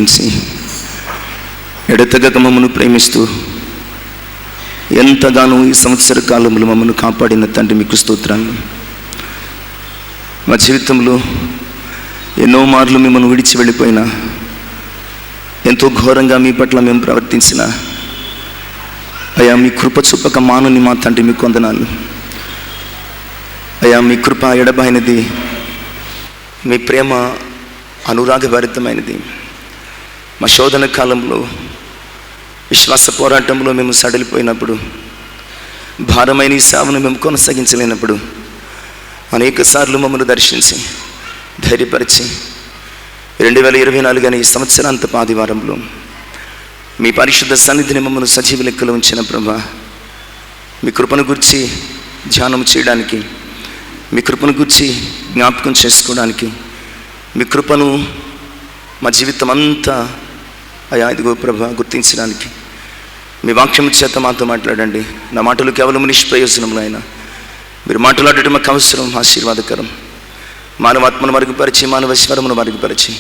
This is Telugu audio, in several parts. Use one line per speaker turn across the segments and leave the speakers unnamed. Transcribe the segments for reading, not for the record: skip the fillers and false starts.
దయచేసి ఎడతెగక మమ్మను ప్రేమిస్తూ ఎంతగానో ఈ సంవత్సర కాలంలో మమ్మల్ని కాపాడిన తండ్రి మీకు స్తోత్రాలు. మా జీవితంలో ఎన్నో మార్లు మిమ్మల్ని విడిచి వెళ్ళిపోయినా, ఎంతో ఘోరంగా మీ పట్ల మేము ప్రవర్తించిన అయ్యా, మీ కృప చూపక మానుని మా తండ్రి మీకు వందనాలు. అయ్యా, మీ కృప ఎడబాయినది, మీ ప్రేమ అనురాగభరితమైనది. మా శోధన కాలంలో, విశ్వాస పోరాటంలో మేము సడలిపోయినప్పుడు, భారమైన ఈ సేవను మేము కొనసాగించలేనప్పుడు అనేక సార్లు మమ్మల్ని దర్శించి ధైర్యపరిచి 2024 అనే ఈ సంవత్సరాంతపు ఆదివారంలో మీ పరిశుద్ధ సన్నిధిని మమ్మల్ని సజీవ లెక్కలో ఉంచిన ప్రభా, మీ కృపను గురించి ధ్యానం చేయడానికి, మీ కృపను గురించి జ్ఞాపకం చేసుకోవడానికి, మీ కృపను మా జీవితం అంతా అయా ఇదిగో ప్రభా గుర్తించడానికి మీ వాక్యం చేత మాతో మాట్లాడండి. నా మాటలు కేవలం నిష్ప్రయోజనములు అయినా మీరు మాట్లాడటం మాకు అవసరం, ఆశీర్వాదకరం. మానవాత్మను మరుగుపరిచి, మానవ స్వరమును మరుగుపరిచి,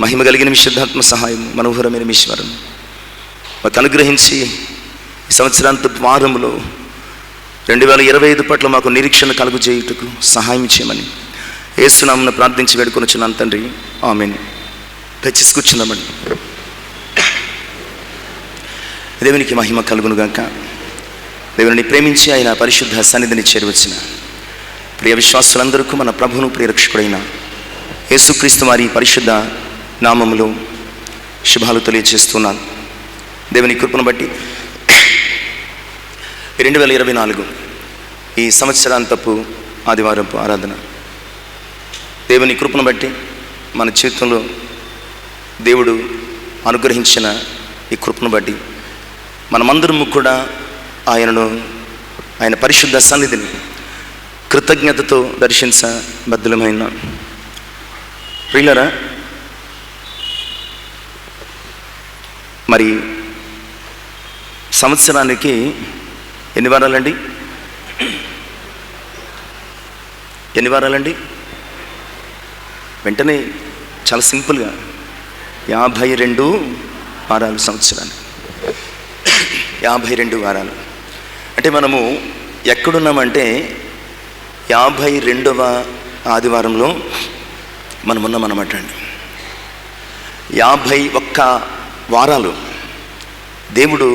మహిమ కలిగిన మీ శుద్ధాత్మ సహాయం, మనోహరమైన మీ స్వరం మాకు అనుగ్రహించి ఈ సంవత్సరాంత వారంలో 2025 పట్ల మాకు నిరీక్షణ కలుగు చేయుటకు సహాయం చేయమని యేసు నామమున ప్రార్థించి వేడుకొనుచున్నాను తండ్రి, ఆమేన్. దయచేసి కూర్చున్నామండి. దేవునికి మహిమ కలుగునుగాక. దేవుని ప్రేమించి ఆయన పరిశుద్ధ సన్నిధిని చేరవచ్చిన ప్రియ విశ్వాసులందరికీ మన ప్రభువును ప్రియరక్షకుడైన యేసుక్రీస్తు వారి పరిశుద్ధ నామములో శుభాలు తెలియజేస్తున్నాను. దేవుని కృపను బట్టి 2024 ఈ సంవత్సరాంతపు ఆదివారపు ఆరాధన, దేవుని కృపను బట్టి మన జీవితంలో దేవుడు అనుగ్రహించిన ఈ కృపను బట్టి మనమందరము కూడా ఆయన పరిశుద్ధ సన్నిధిని కృతజ్ఞతతో దర్శించబద్ధులమైన ప్రియులారా, మరి సంవత్సరానికి ఎన్ని వారాలండి? వెంటనే చాలా సింపుల్గా 52 వారాలు సంవత్సరానికి. 52 వారాలు అంటే మనము ఎక్కడున్నామంటే 52వ ఆదివారంలో మనం ఉన్నామన్నమాట అండి. 51 వారాలు దేవుడు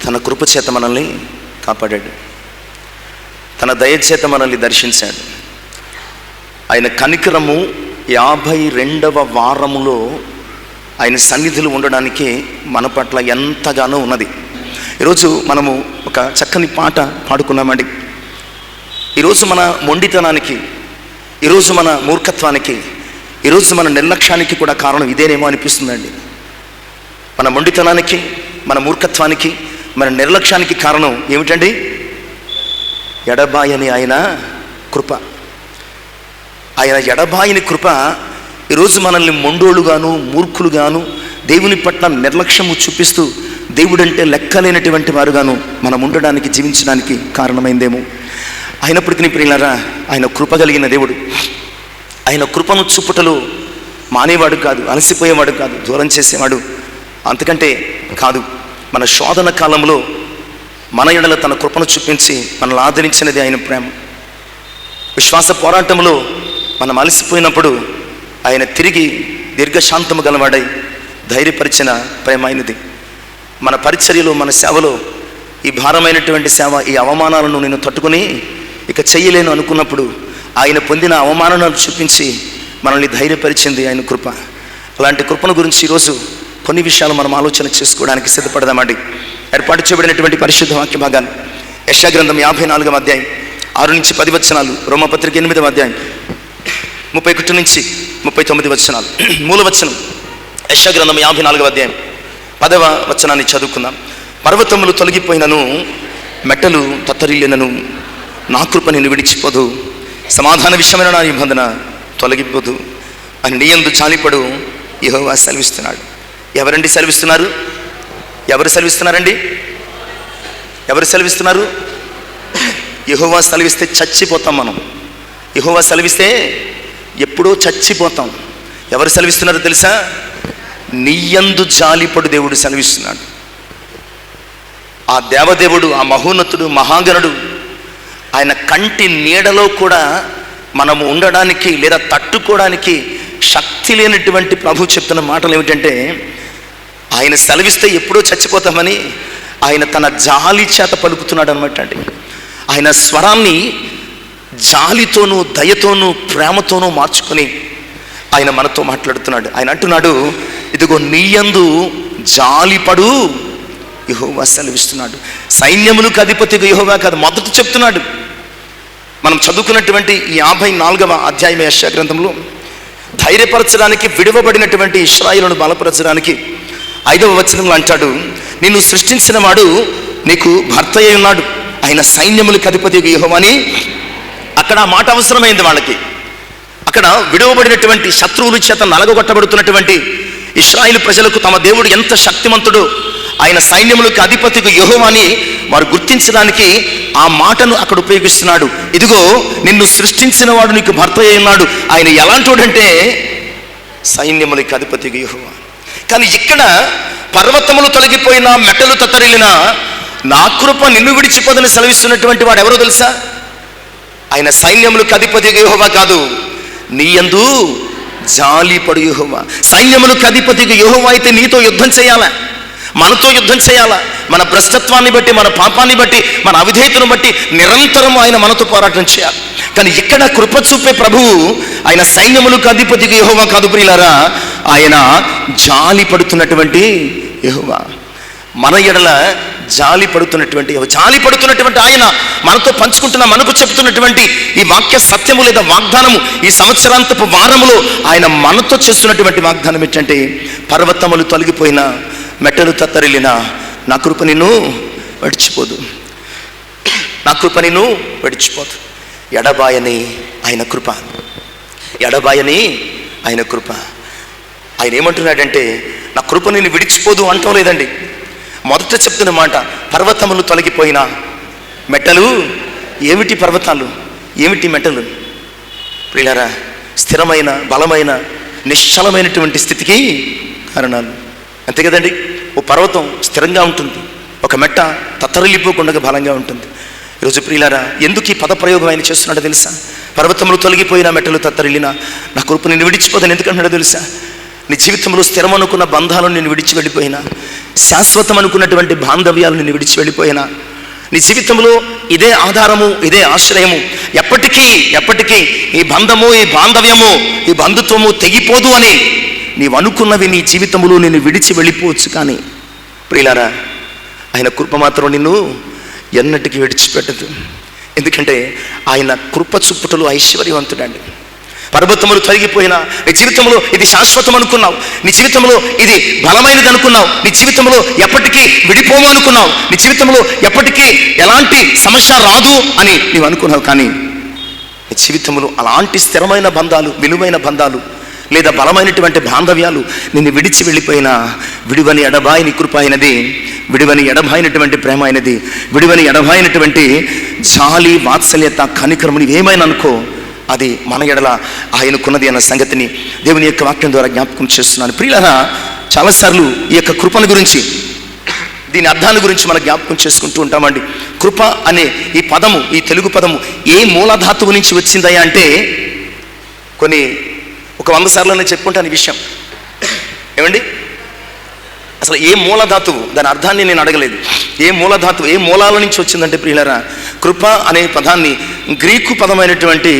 తన కృప చేత మనల్ని కాపాడాడు, తన దయచేత మనల్ని దర్శించాడు. ఆయన కనికరము 52వ వారములో ఆయన సన్నిధిలో ఉండడానికి మన పట్ల ఎంతగానో ఉన్నది. ఈరోజు మనము ఒక చక్కని పాట పాడుకున్నామండి. ఈరోజు మన మొండితనానికి, ఈరోజు మన మూర్ఖత్వానికి, ఈరోజు మన నిర్లక్ష్యానికి కూడా కారణం ఇదేనేమో అనిపిస్తుందండి. మన మొండితనానికి, మన మూర్ఖత్వానికి, మన నిర్లక్ష్యానికి కారణం ఏమిటండి? ఎడబాయని ఆయన కృప. ఆయన ఎడబాయని కృప ఈరోజు మనల్ని మొండోళ్ళుగాను, మూర్ఖులుగాను, దేవుని పట్ల నిర్లక్ష్యము చూపిస్తూ దేవుడంటే లెక్కలేనటువంటి వారుగాను మనం ఉండడానికి, జీవించడానికి కారణమైందేమో. అయినప్పటికీ ప్రియులారా, ఆయన కృప కలిగిన దేవుడు. ఆయన కృపను చూపుటలో మానేవాడు కాదు, అలసిపోయేవాడు కాదు, దూరం చేసేవాడు అంతకంటే కాదు. మన శోధన కాలంలో మన ఎడల తన కృపను చూపించి మనల్ని ఆదరించినది ఆయన ప్రేమ. విశ్వాస పోరాటంలో మనం అలసిపోయినప్పుడు ఆయన తిరిగి దీర్ఘశాంతము గలవాడై ధైర్యపరిచిన ప్రేమ అయినది. మన పరిచర్యలో, మన సేవలో ఈ భారమైనటువంటి సేవ, ఈ అవమానాలను నేను తట్టుకుని ఇక చెయ్యలేను అనుకున్నప్పుడు ఆయన పొందిన అవమానాలను చూపించి మనల్ని ధైర్యపరిచింది ఆయన కృప. అలాంటి కృపను గురించి ఈరోజు కొన్ని విషయాలు మనం ఆలోచన చేసుకోవడానికి సిద్ధపడదామండి. ఏర్పాటు చేయబడినటువంటి పరిశుద్ధ వాక్య భాగాలు యెషయా గ్రంథం 54వ అధ్యాయం 6 నుంచి 10 వచనాలు, రోమపత్రిక 8వ అధ్యాయం 31 నుంచి 39 వచనాలు. మూలవచనం యెషయా గ్రంథం 54వ అధ్యాయం 10వ వచనాన్ని చదువుకుందాం. పర్వతములు తొలగిపోయినను, మెట్టలు తత్తరిల్లినను, నా కృప నిన్ను విడిచిపోదు, సమాధాన విషయమైన నా నిబంధన తొలగిపోదు అని నీయందు జాలిపడు యెహోవా సెలవిస్తున్నాడు. ఎవరండి సెలవిస్తున్నారు? ఎవరు సెలవిస్తున్నారండి? ఎవరు సెలవిస్తున్నారు? యెహోవా సెలవిస్తే చచ్చిపోతాం మనం. యెహోవా సెలవిస్తే ఎప్పుడో చచ్చిపోతాం. ఎవరు సెలవిస్తున్నారో తెలుసా? నీయందు జాలిపడు దేవుడు సెలవిస్తున్నాడు. ఆ దేవదేవుడు, ఆ మహోన్నతుడు, మహాగణుడు, ఆయన కంటి నీడలో కూడా మనము ఉండడానికి లేదా తట్టుకోవడానికి శక్తి లేనటువంటి ప్రభు చెప్తున్న మాటలు ఏమిటంటే, ఆయన సెలవిస్తే ఎప్పుడో చచ్చిపోతామని ఆయన తన జాలి చేత పలుకుతున్నాడు అనమాట అండి. ఆయన స్వరాన్ని జాలితోనూ దయతోనూ ప్రేమతోనూ మార్చుకొని ఆయన మనతో మాట్లాడుతున్నాడు. ఆయన అంటున్నాడు, ఇదిగో నీయందు జాలిపడు యెహోవా సెలవిస్తున్నాడు. సైన్యములకు అధిపతిగా యెహోవా కాదు, మొదట చెప్తున్నాడు. మనం చదువుకున్నటువంటి ఈ 54వ అధ్యాయం యెషయా గ్రంథంలో ధైర్యపరచడానికి, విడువబడినటువంటి ఇశ్రాయేలును బలపరచడానికి 5వ వచనంలో అంటాడు, నిన్ను సృష్టించిన వాడు నీకు భర్త అయి ఉన్నాడు, ఆయన సైన్యములకు అధిపతిగా యెహోవా అని. అక్కడ ఆ మాట అవసరమైంది వాళ్ళకి. అక్కడ విడువబడినటువంటి శత్రువుల చేత నలగొట్టబడుతున్నటువంటి ఇశ్రాయేలు ప్రజలకు తమ దేవుడు ఎంత శక్తిమంతుడు, ఆయన సైన్యములకు అధిపతిగా యెహోవా అని వారు గుర్తించడానికి ఆ మాటను అక్కడ ఉపయోగిస్తున్నాడు. ఇదిగో నిన్ను సృష్టించిన వాడు నీకు భర్త అయి ఉన్నాడు, ఆయన ఎలాంటి వాడంటే సైన్యములకు అధిపతిగా యెహోవా. కానీ ఇక్కడ పర్వతములు తొలగిపోయినా, మెట్టలు తత్తరిల్లినా నా కృప నిన్ను విడిచిపోదని సెలవిస్తున్నటువంటి వాడు ఎవరో తెలుసా? ఆయన సైన్యములకు అధిపతిగా యెహోవా కాదు, నీయందు జాలిపడు యెహోవా. సైన్యములకు అధిపతిగా యెహోవా అయితే నీతో యుద్ధం చేయాలా, మనతో యుద్ధం చేయాలా? మన భ్రష్టత్వాన్ని బట్టి, మన పాపాన్ని బట్టి, మన అవిధేయతను బట్టి నిరంతరం ఆయన మనతో పోరాటం చేయాలి. కానీ ఇక్కడ కృప చూపే ప్రభువు ఆయన సైన్యములకు అధిపతిగా యెహోవా కాదు ప్రియులారా, ఆయన జాలి పడుతున్నటువంటి యెహోవా. మన ఎడల జాలి పడుతున్నటువంటి ఆయన మనతో పంచుకుంటున్న, మనకు చెప్తున్నటువంటి ఈ వాక్య సత్యము లేదా వాగ్దానము, ఈ సంవత్సరాంతపు వారములో ఆయన మనతో చేస్తున్నటువంటి వాగ్దానం ఏంటంటే, పర్వతములు తొలగిపోయినా, మెట్టలు తత్తరిల్లినా నా కృప నిన్ను విడిచిపోదు, నా కృప నిన్ను విడిచిపోదు. ఎడబాయని ఆయన కృప, ఎడబాయని ఆయన కృప. ఆయన ఏమంటున్నాడంటే, నా కృప నిన్ను విడిచిపోదు అంటం లేదండి. మొదట చెప్తున్న మాట, పర్వతములు తొలగిపోయినా, మెట్టలు. ఏమిటి పర్వతాలు, ఏమిటి మెట్టలు? ప్రియులారా, స్థిరమైన, బలమైన, నిశ్చలమైనటువంటి స్థితికి కారణాలు. అంతే కదండి. ఓ పర్వతం స్థిరంగా ఉంటుంది, ఒక మెట్ట తత్తరిల్లిపోకుండా బలంగా ఉంటుంది. ఈరోజు ప్రియులారా, ఎందుకు ఈ పదప్రయోగం ఆయన చేస్తున్నాడో తెలుసా? పర్వతములు తొలగిపోయినా, మెట్టలు తత్తరిల్లినా నా కృప నిన్ను విడిచిపోదని ఎందుకంటున్నాడో తెలుసా? నీ జీవితంలో స్థిరం అనుకున్న బంధాలను నేను విడిచి వెళ్ళిపోయినా, శాశ్వతం అనుకున్నటువంటి బాంధవ్యాలు నేను విడిచి వెళ్ళిపోయినా, నీ జీవితంలో ఇదే ఆధారము, ఇదే ఆశ్రయము, ఎప్పటికీ ఈ బంధము, ఈ బాంధవ్యము, ఈ బంధుత్వము తెగిపోదు అని నీవు అనుకున్నవి నీ జీవితంలో నేను విడిచి వెళ్ళిపోవచ్చు. కానీ ప్రియులారా, ఆయన కృప మాత్రం నిన్ను ఎన్నటికీ విడిచిపెట్టదు. ఎందుకంటే ఆయన కృప చూపుటలో ఐశ్వర్యవంతుడండి. పర్వతములు తొలగిపోయినా, నీ జీవితంలో ఇది శాశ్వతం అనుకున్నావు, నీ జీవితంలో ఇది బలమైనది అనుకున్నావు, నీ జీవితంలో ఎప్పటికీ విడిపోము అనుకున్నావు, నీ జీవితంలో ఎప్పటికీ ఎలాంటి సమస్య రాదు అని నీవు అనుకున్నావు. కానీ నీ జీవితంలో అలాంటి స్థిరమైన బంధాలు, విలువైన బంధాలు లేదా బలమైనటువంటి బాంధవ్యాలు నిన్ను విడిచి వెళ్ళిపోయినా, విడివని ఎడబాయిని కృప అయినది, విడివని ఎడబాయినటువంటి ప్రేమ అయినది, విడివని ఎడబాయినటువంటి జాలి, వాత్సల్యత, కనికరము నీవేమైనా అనుకో, అది మన ఎడల ఆయనకున్నది అన్న సంగతిని దేవుని యొక్క వాక్యం ద్వారా జ్ఞాపకం చేస్తున్నాను. ప్రియులారా, చాలాసార్లు ఈ యొక్క కృపను గురించి, దీని అర్థాన్ని గురించి మనం జ్ఞాపకం చేసుకుంటూ ఉంటామండి. కృప అనే ఈ పదము, ఈ తెలుగు పదము ఏ మూలధాతువు నుంచి వచ్చిందయ్యా అంటే, ఒక 100 సార్లు నేను చెప్పుకుంటాను ఈ విషయం. ఏమండి, అసలు ఏ మూలధాతువు, దాని అర్థాన్ని నేను అడగలేదు. ఏ మూలధాతువు, ఏ మూలాల నుంచి వచ్చిందంటే ప్రియులారా, కృప అనే పదాన్ని గ్రీకు పదమైనటువంటి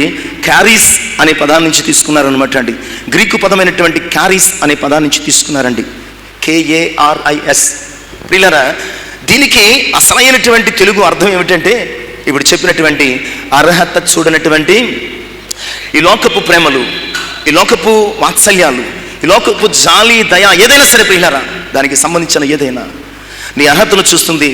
క్యారీస్ అనే పదాన్ని నుంచి తీసుకున్నారనమాట అండి. గ్రీకు పదమైనటువంటి క్యారీస్ అనే పదాన్ని నుంచి తీసుకున్నారండి, KARIS. ప్రియులారా, దీనికి అసలైనటువంటి తెలుగు అర్థం ఏమిటంటే, ఇప్పుడు చెప్పినటువంటి అర్హత చూడనటువంటి ఈ లోకపు ప్రేమలు, ఈ లోకపు వాత్సల్యాలు, ఈ లోకపు జాలి, దయ, ఏదైనా సరే ప్రియులారా, దానికి సంబంధించిన ఏదైనా నీ అర్హతను చూస్తుంది,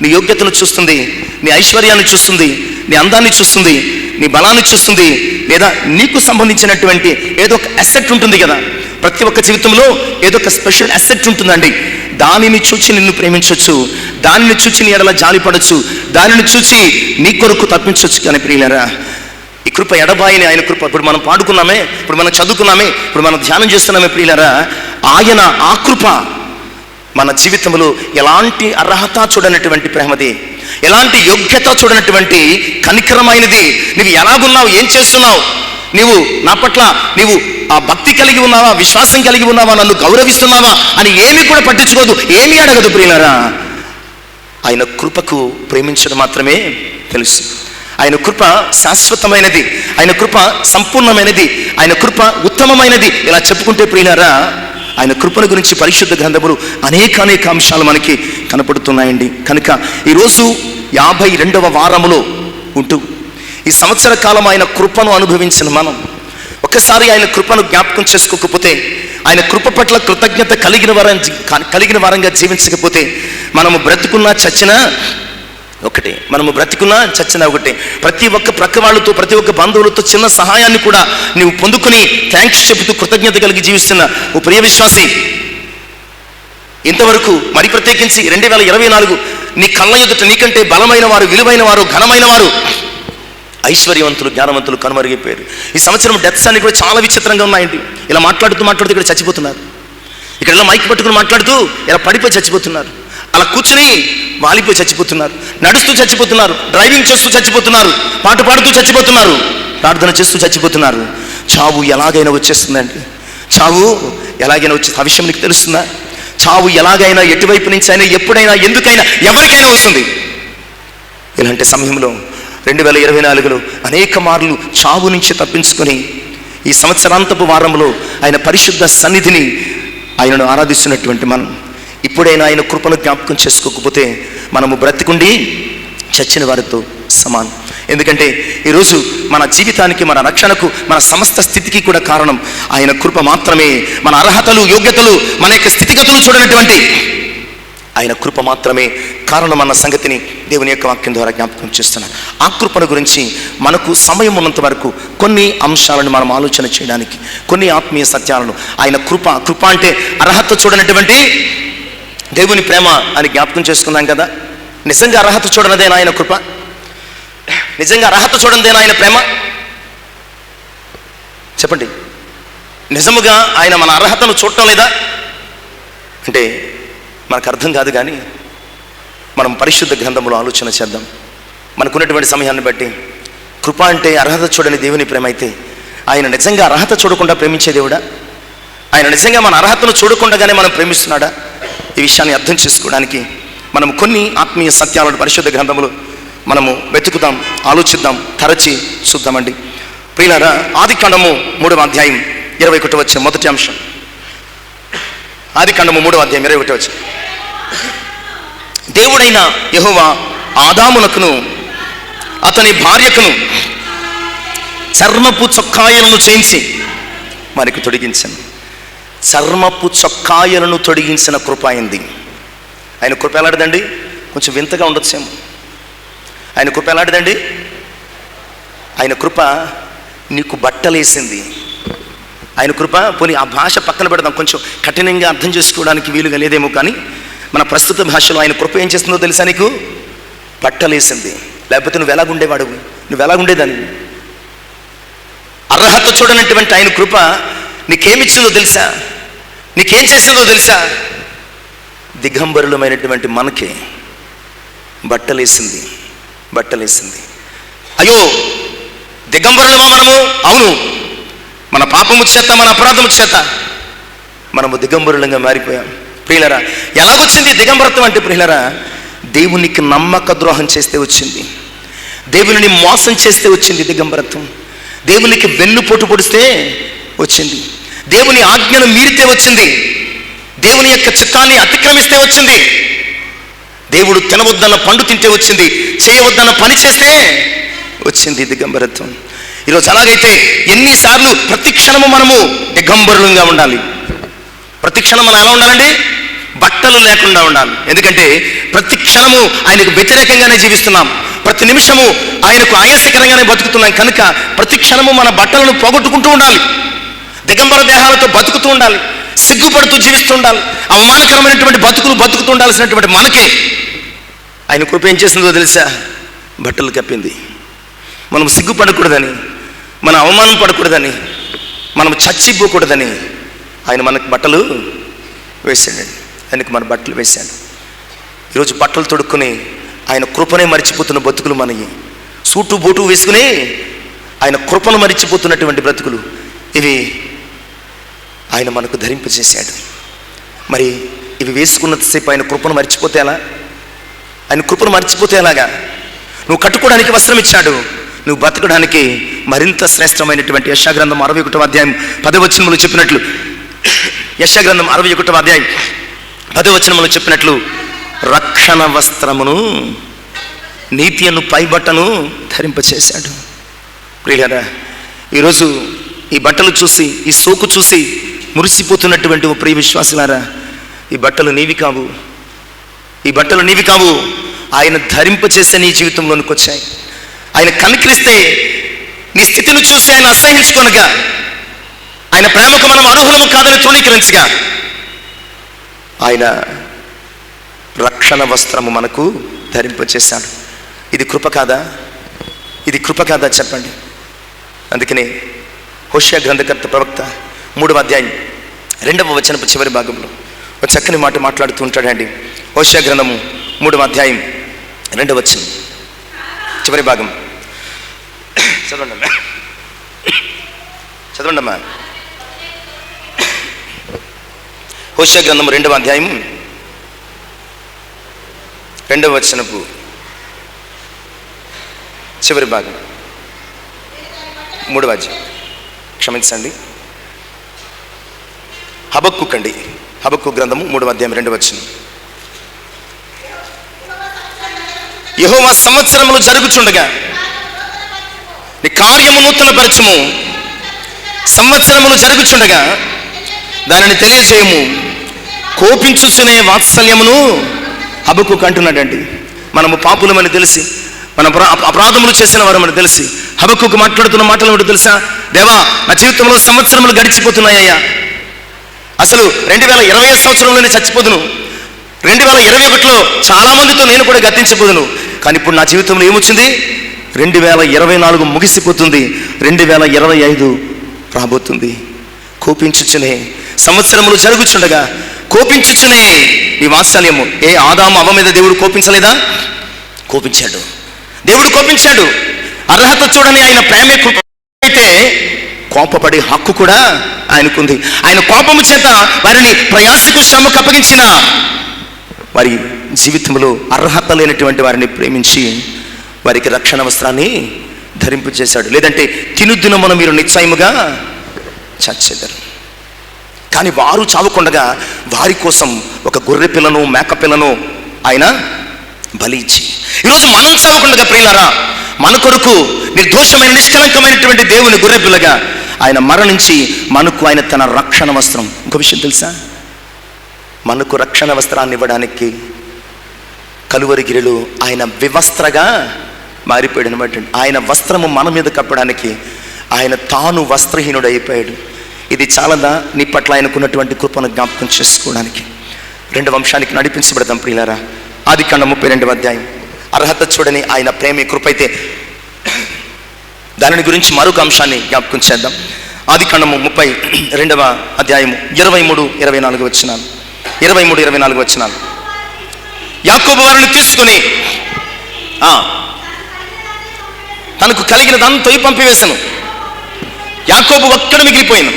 నీ యోగ్యతను చూస్తుంది, నీ ఐశ్వర్యాన్ని చూస్తుంది, నీ అందాన్ని చూస్తుంది, నీ బలాన్ని చూస్తుంది, లేదా నీకు సంబంధించినటువంటి ఏదో ఒక అసెట్ ఉంటుంది కదా. ప్రతి ఒక్క జీవితంలో ఏదో ఒక స్పెషల్ అసెట్ ఉంటుందండి. దానిని చూచి నిన్ను ప్రేమించవచ్చు, దానిని చూచి నీ ఎడల జాలి పడవచ్చు, దానిని చూచి నీ కొరకు తప్పించవచ్చు. కానీ ప్రియులారా, ఈ కృప ఎడబాయిని ఆయన కృప. ఇప్పుడు మనం పాడుకున్నామే, ఇప్పుడు మనం చదువుకున్నామే, ఇప్పుడు మనం ధ్యానం చేస్తున్నామే ప్రియులారా, ఆ ఆయన ఆ కృప మన జీవితంలో ఎలాంటి అర్హత చూడనటువంటి ప్రేమది, ఎలాంటి యోగ్యత చూడనటువంటి కనికరమైనది. నువ్వు ఎలాగున్నావు, ఏం చేస్తున్నావు, నీవు నా పట్ల నీవు ఆ భక్తి కలిగి ఉన్నావా, విశ్వాసం కలిగి ఉన్నావా, నన్ను గౌరవిస్తున్నావా అని ఏమీ కూడా పట్టించుకోదు, ఏమీ అడగదు ప్రియులారా. ఆయన కృపకు ప్రేమించడం మాత్రమే తెలుసు. ఆయన కృప శాశ్వతమైనది, ఆయన కృప సంపూర్ణమైనది, ఆయన కృప ఉత్తమమైనది. ఇలా చెప్పుకుంటే ప్రియులారా, ఆయన కృపను గురించి పరిశుద్ధ గ్రంథములు అనేక అంశాలు మనకి కనపడుతున్నాయండి. కనుక ఈరోజు 52వ వారములో ఉంటూ ఈ సంవత్సర కాలం ఆయన కృపను అనుభవించిన మనం ఒక్కసారి ఆయన కృపను జ్ఞాపకం చేసుకోకపోతే, ఆయన కృప పట్ల కృతజ్ఞత కలిగిన వారంగా జీవించకపోతే, మనము బ్రతుకున్నా చచ్చినా ఒకటే, మనము బ్రతికున్నా చచ్చినా ఒకటే. ప్రతి ఒక్క ప్రక్క వాళ్ళతో, ప్రతి ఒక్క బంధువులతో చిన్న సహాయాన్ని కూడా నీవు పొందుకుని థ్యాంక్స్ చెబుతూ కృతజ్ఞత కలిగి జీవిస్తున్న ఓ ప్రియ విశ్వాసి, ఇంతవరకు మరి ప్రత్యేకించి 2024 నీ కళ్ళ ఎదుట నీకంటే బలమైన వారు, విలువైన వారు, ఘనమైన వారు, ఐశ్వర్యవంతులు, జ్ఞానవంతులు కనుమరుగైపోయారు. ఈ సంవత్సరం డెత్స్ అన్ని కూడా చాలా విచిత్రంగా ఉన్నాయండి. ఇలా మాట్లాడుతూ ఇక్కడ చచ్చిపోతున్నారు, ఇక్కడ ఇలా మైక్ పట్టుకుని మాట్లాడుతూ ఇలా పడిపోయి చచ్చిపోతున్నారు, అలా కూర్చుని వాలిపోయి చచ్చిపోతున్నారు, నడుస్తూ చచ్చిపోతున్నారు, డ్రైవింగ్ చేస్తూ చచ్చిపోతున్నారు, పాట పాడుతూ చచ్చిపోతున్నారు, ప్రార్థన చేస్తూ చచ్చిపోతున్నారు. చావు ఎలాగైనా వచ్చేస్తుందండి, చావు ఎలాగైనా వచ్చేస్తుంది. ఆ విషయం నీకు తెలుస్తుందా? చావు ఎలాగైనా, ఎటువైపు నుంచి అయినా, ఎప్పుడైనా, ఎందుకైనా, ఎవరికైనా వస్తుంది. ఇలాంటి సమయంలో 2024లో అనేక మార్లు చావు నుంచి తప్పించుకొని ఈ సంవత్సరాంతపు వారంలో ఆయన పరిశుద్ధ సన్నిధిని, ఆయనను ఆరాధిస్తున్నటువంటి మనం ఇప్పుడైనా ఆయన కృపను జ్ఞాపకం చేసుకోకపోతే మనము బ్రతికుండి చచ్చిన వారితో సమానం. ఎందుకంటే ఈరోజు మన జీవితానికి, మన రక్షణకు, మన సమస్త స్థితికి కూడా కారణం ఆయన కృప మాత్రమే. మన అర్హతలు, యోగ్యతలు, మన యొక్క స్థితిగతులు చూడనటువంటి ఆయన కృప మాత్రమే కారణం అన్న సంగతిని దేవుని యొక్క వాక్యం ద్వారా జ్ఞాపకం చేస్తున్నాను. ఆ కృపను గురించి మనకు సమయం ఉన్నంత వరకు కొన్ని అంశాలను మనం ఆలోచన చేయడానికి, కొన్ని ఆత్మీయ సత్యాలను, ఆయన కృప అంటే అర్హత చూడనటువంటి దేవుని ప్రేమ అని జ్ఞాపకం చేసుకున్నాం కదా. నిజంగా అర్హత చూడనదేనా ఆయన కృప? నిజంగా అర్హత చూడనిదేనా ఆయన ప్రేమ? చెప్పండి, నిజముగా ఆయన మన అర్హతను చూడటం లేదా అంటే మనకు అర్థం కాదు. కానీ మనం పరిశుద్ధ గ్రంథంలో ఆలోచన చేద్దాం. మనకున్నటువంటి సమయాన్ని బట్టి కృప అంటే అర్హత చూడని దేవుని ప్రేమ అయితే, ఆయన నిజంగా అర్హత చూడకుండా ప్రేమించే దేవుడా? ఆయన నిజంగా మన అర్హతను చూడకుండానే మనం ప్రేమిస్తున్నాడా? ఈ విషయాన్ని అర్థం చేసుకోవడానికి మనం కొన్ని ఆత్మీయ సత్యాలను పరిశుద్ధ గ్రంథంలో మనము వెతుకుదాం, ఆలోచిద్దాం, తరచి చూద్దామండి. ప్రియులారా, ఆదికాండము 3వ అధ్యాయం 21 వచ్చిన మొదటి అంశం. ఆదికాండము 3వ అధ్యాయం 21 వచ్చిన, దేవుడైన యెహోవా ఆదామునకును అతని భార్యకును చర్మపు చొక్కాయలను చేయించి మనకి తొడిగించాను. చర్మపు చొక్కాయలను తొడిగించిన కృప అయింది. ఆయన కృప ఎలాంటిదండి? కొంచెం వింతగా ఉండొచ్చేమో. ఆయన కృప ఎలాంటిదండి? ఆయన కృప నీకు బట్టలేసింది. ఆయన కృప, పోనీ ఆ భాష పక్కన పెడదాం, కొంచెం కఠినంగా అర్థం చేసుకోవడానికి వీలుగా లేదేమో, కానీ మన ప్రస్తుత భాషలో ఆయన కృప ఏం చేస్తుందో తెలుసా? నీకు బట్టలేసింది. లేకపోతే నువ్వు ఎలాగుండేవాడు, నువ్వు ఎలాగుండేదాన్ని? అర్హత చూడనటువంటి ఆయన కృప నీకేమిచ్చిందో తెలుసా? నీకేం చేసిందో తెలుసా? దిగంబరులమైనటువంటి మనకే బట్టలేసింది. అయ్యో, దిగంబరులమా మనము? అవును, మన పాపము చేత, మన అపరాధము చేత మనము దిగంబరులంగా మారిపోయాం. ప్రియులరా, ఎలాగొచ్చింది దిగంబరత్వం అంటే? ప్రియులరా, దేవునికి నమ్మక ద్రోహం చేస్తే వచ్చింది, దేవుని మోసం చేస్తే వచ్చింది దిగంబరత్వం. దేవునికి వెన్నుపోటు పొడిస్తే వచ్చింది, దేవుని ఆజ్ఞను మీరితే వచ్చింది, దేవుని యొక్క చిత్తాన్ని అతిక్రమిస్తే వచ్చింది, దేవుడు తినవద్దన్న పండు తింటే వచ్చింది, చేయవద్దన్న పని చేస్తే వచ్చింది దిగంబరత్వం. ఈరోజు అలాగైతే ఎన్నిసార్లు ప్రతి క్షణము మనము దిగంబరులంగా ఉండాలి. ప్రతి క్షణం మనం ఎలా ఉండాలండి? బట్టలు లేకుండా ఉండాలి. ఎందుకంటే ప్రతి క్షణము ఆయనకు వ్యతిరేకంగానే జీవిస్తున్నాం, ప్రతి నిమిషము ఆయనకు ఆయాసకరంగానే బతుకుతున్నాం. కనుక ప్రతి క్షణము మన బట్టలను పోగొట్టుకుంటూ ఉండాలి, దిగంబర దేహాలతో బతుకుతూ ఉండాలి, సిగ్గుపడుతూ జీవిస్తూ ఉండాలి, అవమానకరమైనటువంటి బతుకులు బతుకుతూ ఉండాల్సినటువంటి మనకే ఆయన కృప ఏం చేసిందో తెలుసా? బట్టలు కప్పింది. మనం సిగ్గుపడకూడదని, మనం అవమానం పడకూడదని, మనం చచ్చిపోకూడదని ఆయన మనకు బట్టలు వేసాడండి. ఆయనకు మన బట్టలు వేశాడు. ఈరోజు బట్టలు తొడుక్కుని ఆయన కృపనే మరిచిపోతున్న బ్రతుకులు మనవి. సూటు బూటు వేసుకుని ఆయన కృపను మరిచిపోతున్నటువంటి బ్రతుకులు ఇవి ఆయన మనకు ధరింపజేశాడు. మరి ఇవి వేసుకున్నంతసేపు ఆయన కృపను మర్చిపోతే ఎలా? ఆయన కృపను మర్చిపోతే ఎలాగా? నువ్వు కట్టుకోవడానికి వస్త్రం ఇచ్చాడు, నువ్వు బతకడానికి మరింత శ్రేష్టమైనటువంటి యెషయాగ్రంథం 61వ అధ్యాయం 10వ వచనంలో చెప్పినట్లు, యెషయాగ్రంథం 61వ అధ్యాయం 10వ వచనంలో చెప్పినట్లు, రక్షణ వస్త్రమును నీతి అను పైబట్టను ధరింపచేశాడు. ప్రియులారా, ఈరోజు ఈ బట్టలు చూసి, ఈ సోకు చూసి మురిసిపోతున్నటువంటి ఓ ప్రియ విశ్వాసులారా, ఈ బట్టలు నీవి కావు, ఈ బట్టలు నీవి కావు. ఆయన ధరింపచేసే నీ జీవితంలోనికి వచ్చాయి. ఆయన కనికరిస్తే నీ స్థితిని చూసి ఆయన అసహించుకొనగా, ఆయన ప్రేమకు మనం అర్హులము కాదని తృణీకరించగా, ఆయన రక్షణ వస్త్రము మనకు ధరింపచేశాడు. ఇది కృప కాదా? ఇది కృప కాదా చెప్పండి. అందుకనే హోషేయ గ్రంథకర్త ప్రవక్త 3వ అధ్యాయం 2వ వచనపు చివరి భాగంలో ఒక చక్కని మాట మాట్లాడుతూ ఉంటాడండి. హోషేయ గ్రంథము 3వ అధ్యాయం 2వ వచనం చివరి భాగం. చదవండమ్మా. హోషేయ గ్రంథము 2వ అధ్యాయం 2వ వచనపు చివరి భాగం, 3వ అధ్యాయం, క్షమించండి, హబక్కూకు అండి, హబక్కూకు గ్రంథము 3వ అధ్యాయం 2వ వచనం. యెహోవా సంవత్సరములు జరుగుచుండగా నీ కార్యము నూతనపరచుము, సంవత్సరములు జరుగుచుండగా దానిని తెలియజేయము, కోపించుచునే వాత్సల్యమును హబక్కూకు అంటున్నాడండి. మనము పాపులమని తెలిసి, మన అపరాధములు చేసిన వారమని తెలిసి హబక్కూకు మాట్లాడుతున్న మాటలు ఏమిటో తెలుసా? దేవా, నా జీవితంలో సంవత్సరములు గడిచిపోతున్నాయ్యా. అసలు 2020 సంవత్సరంలోనే చచ్చిపోదును, 2021లో చాలా మందితో నేను కూడా గతించిపోదును. కానీ ఇప్పుడు నా జీవితంలో ఏమొచ్చింది? 2024 ముగిసిపోతుంది, 2025 రాబోతుంది. కోపించుచునే సంవత్సరములు జరుగుచుండగా, కోపించుచునే నీ వాత్సల్యము. ఏ ఆదాము అవ్వ మీద దేవుడు కోపించలేదా? కోపించాడు, దేవుడు కోపించాడు. అర్హత చూడని ఆయన ప్రేమే కృప అయితే కోపపడే హక్కు కూడా ఆయనకుంది. ఆయన కోపము చేత వారిని ప్రయాసకు శ్రమకు అప్పగించిన వారి జీవితంలో అర్హత లేనటువంటి వారిని ప్రేమించి వారికి రక్షణ వస్త్రాన్ని ధరింపు చేశాడు. లేదంటే తినుదినమున మీరు నిశ్చయముగా చచ్చెదరు. కానీ వారు చావకుండగా వారి కోసం ఒక గొర్రె పిల్లను, మేక పిల్లను ఆయన బలి ఇచ్చి, ఈరోజు మనం చావకుండగా ప్రియులారా, మన కొరకు నిర్దోషమైన నిష్కలంకమైనటువంటి దేవుని గొర్రె పిల్లగా ఆయన మరణించి మనకు ఆయన తన రక్షణ వస్త్రం. ఇంకో విషయం తెలుసా? మనకు రక్షణ వస్త్రాన్ని ఇవ్వడానికి కలువరిగిరిలో ఆయన వివస్త్రగా మారిపోయాడు అనమాట. ఆయన వస్త్రము మన మీద కప్పడానికి ఆయన తాను వస్త్రహీనుడు అయిపోయాడు. ఇది చాలదా నీ పట్ల ఆయనకున్నటువంటి కృపను జ్ఞాపకం చేసుకోవడానికి? 2వ అంశానికి నడిపించబడతాం ప్రియులారా. ఆదికాండం 32వ అధ్యాయం. అర్హత చూడని ఆయన ప్రేమ కృప అయితే దానిని గురించి మరొక అంశాన్ని జ్ఞాపకం చేద్దాం. ఆదికాండము 32వ అధ్యాయము 23-24 వచనాలు. 23-24 వచనాలు. యాకోబు వారిని తీసుకుని తనకు కలిగినదంతా పంపివేశాను. యాకోబు ఒక్కడ మిగిలిపోయాను,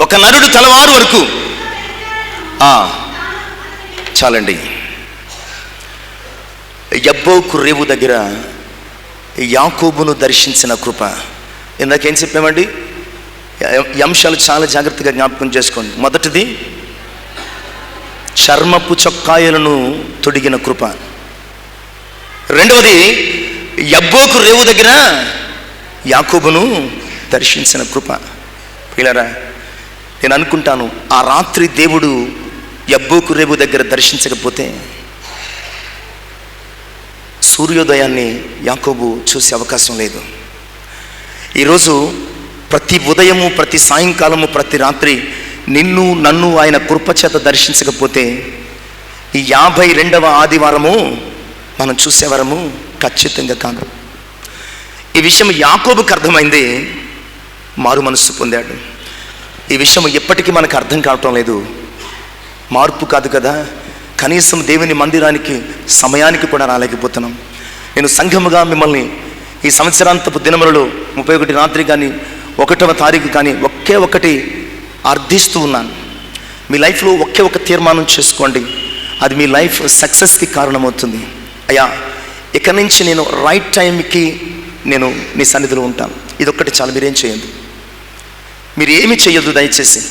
ఒక నరుడు తలవారు వరకు. చాలండి. యబ్బోకు రేవు దగ్గర యాకోబును దర్శించిన కృప. ఇందాకేం చెప్పామండి? ఈ అంశాలు చాలా జాగ్రత్తగా జ్ఞాపకం చేసుకోండి. మొదటిది, చర్మపు చొక్కాయలను తొడిగిన కృప. రెండవది, యబ్బోకు రేవు దగ్గర యాకోబును దర్శించిన కృప. పిల్లరా, నేను అనుకుంటాను ఆ రాత్రి దేవుడు యబ్బోకు రేవు దగ్గర దర్శించకపోతే సూర్యోదయాన్ని యాకోబు చూసే అవకాశం లేదు. ఈరోజు ప్రతి ఉదయము, ప్రతి సాయంకాలము, ప్రతి రాత్రి నిన్ను నన్ను ఆయన కృపచేత దర్శించకపోతే ఈ 52వ ఆదివారము మనం చూసేవారము ఖచ్చితంగా కాదు. ఈ విషయం యాకోబుకు అర్థమైంది, మారు మనస్సు పొందాడు. ఈ విషయం ఎప్పటికీ మనకు అర్థం కావటం లేదు. మార్పు కాదు కదా, కనీసం దేవుని మందిరానికి సమయానికి కూడా రాలేకపోతున్నాం. నేను సంఘముగా మిమ్మల్ని ఈ సంవత్సరాంతపు దినములలో 31 రాత్రి కానీ 1వ తారీఖు కానీ ఒకే ఒకటి అర్థిస్తూ ఉన్నాను. మీ లైఫ్లో ఒకే ఒక తీర్మానం చేసుకోండి, అది మీ లైఫ్ సక్సెస్కి కారణమవుతుంది. అయ్యా, ఇక నుంచి నేను రైట్ టైంకి నేను నీ సన్నిధిలో ఉంటాను. ఇదొక్కటి చాలు, మీరేం చేయండి, మీరు ఏమి చేయొద్దు దయచేసి.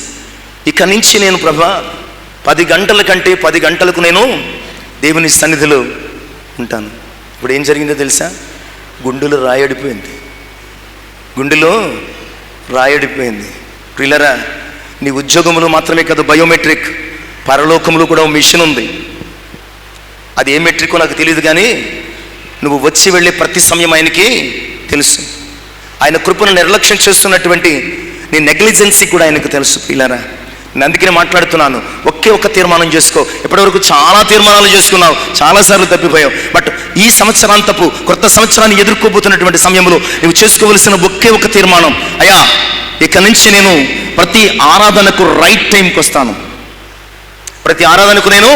ఇక నుంచి నేను ప్రభా 10 గంటల కంటే 10 గంటలకు నేను దేవుని సన్నిధిలో ఉంటాను. ఇప్పుడు ఏం జరిగిందో తెలుసా? గుండెలో రాయడిపోయింది, గుండెలో రాయడిపోయింది. ప్రియులరా, నీ ఉద్యోగంలో మాత్రమే కాదు, బయోమెట్రిక్ పరలోకంలో కూడా మిషన్ ఉంది. అది ఏ మెట్రికో నాకు తెలియదు, కానీ నువ్వు వచ్చి వెళ్ళే ప్రతి సమయం ఆయనకి తెలుసు. ఆయన కృపను నిర్లక్ష్యం చేస్తున్నటువంటి నీ నెగ్లిజెన్సీ కూడా ఆయనకు తెలుసు. ప్రియులారా, నేను అందుకనే మాట్లాడుతున్నాను, ఒకే ఒక తీర్మానం చేసుకో. ఇప్పటివరకు చాలా తీర్మానాలు చేసుకున్నావు, చాలాసార్లు తప్పిపోయావు. బట్ ఈ సంవత్సరాంతపు కొత్త సంవత్సరాన్ని ఎదుర్కోబోతున్నటువంటి సమయంలో నువ్వు చేసుకోవలసిన ఒకే ఒక తీర్మానం, అయ్యా ఇక నుంచి నేను ప్రతి ఆరాధనకు రైట్ టైంకి వస్తాను, ప్రతి ఆరాధనకు నేను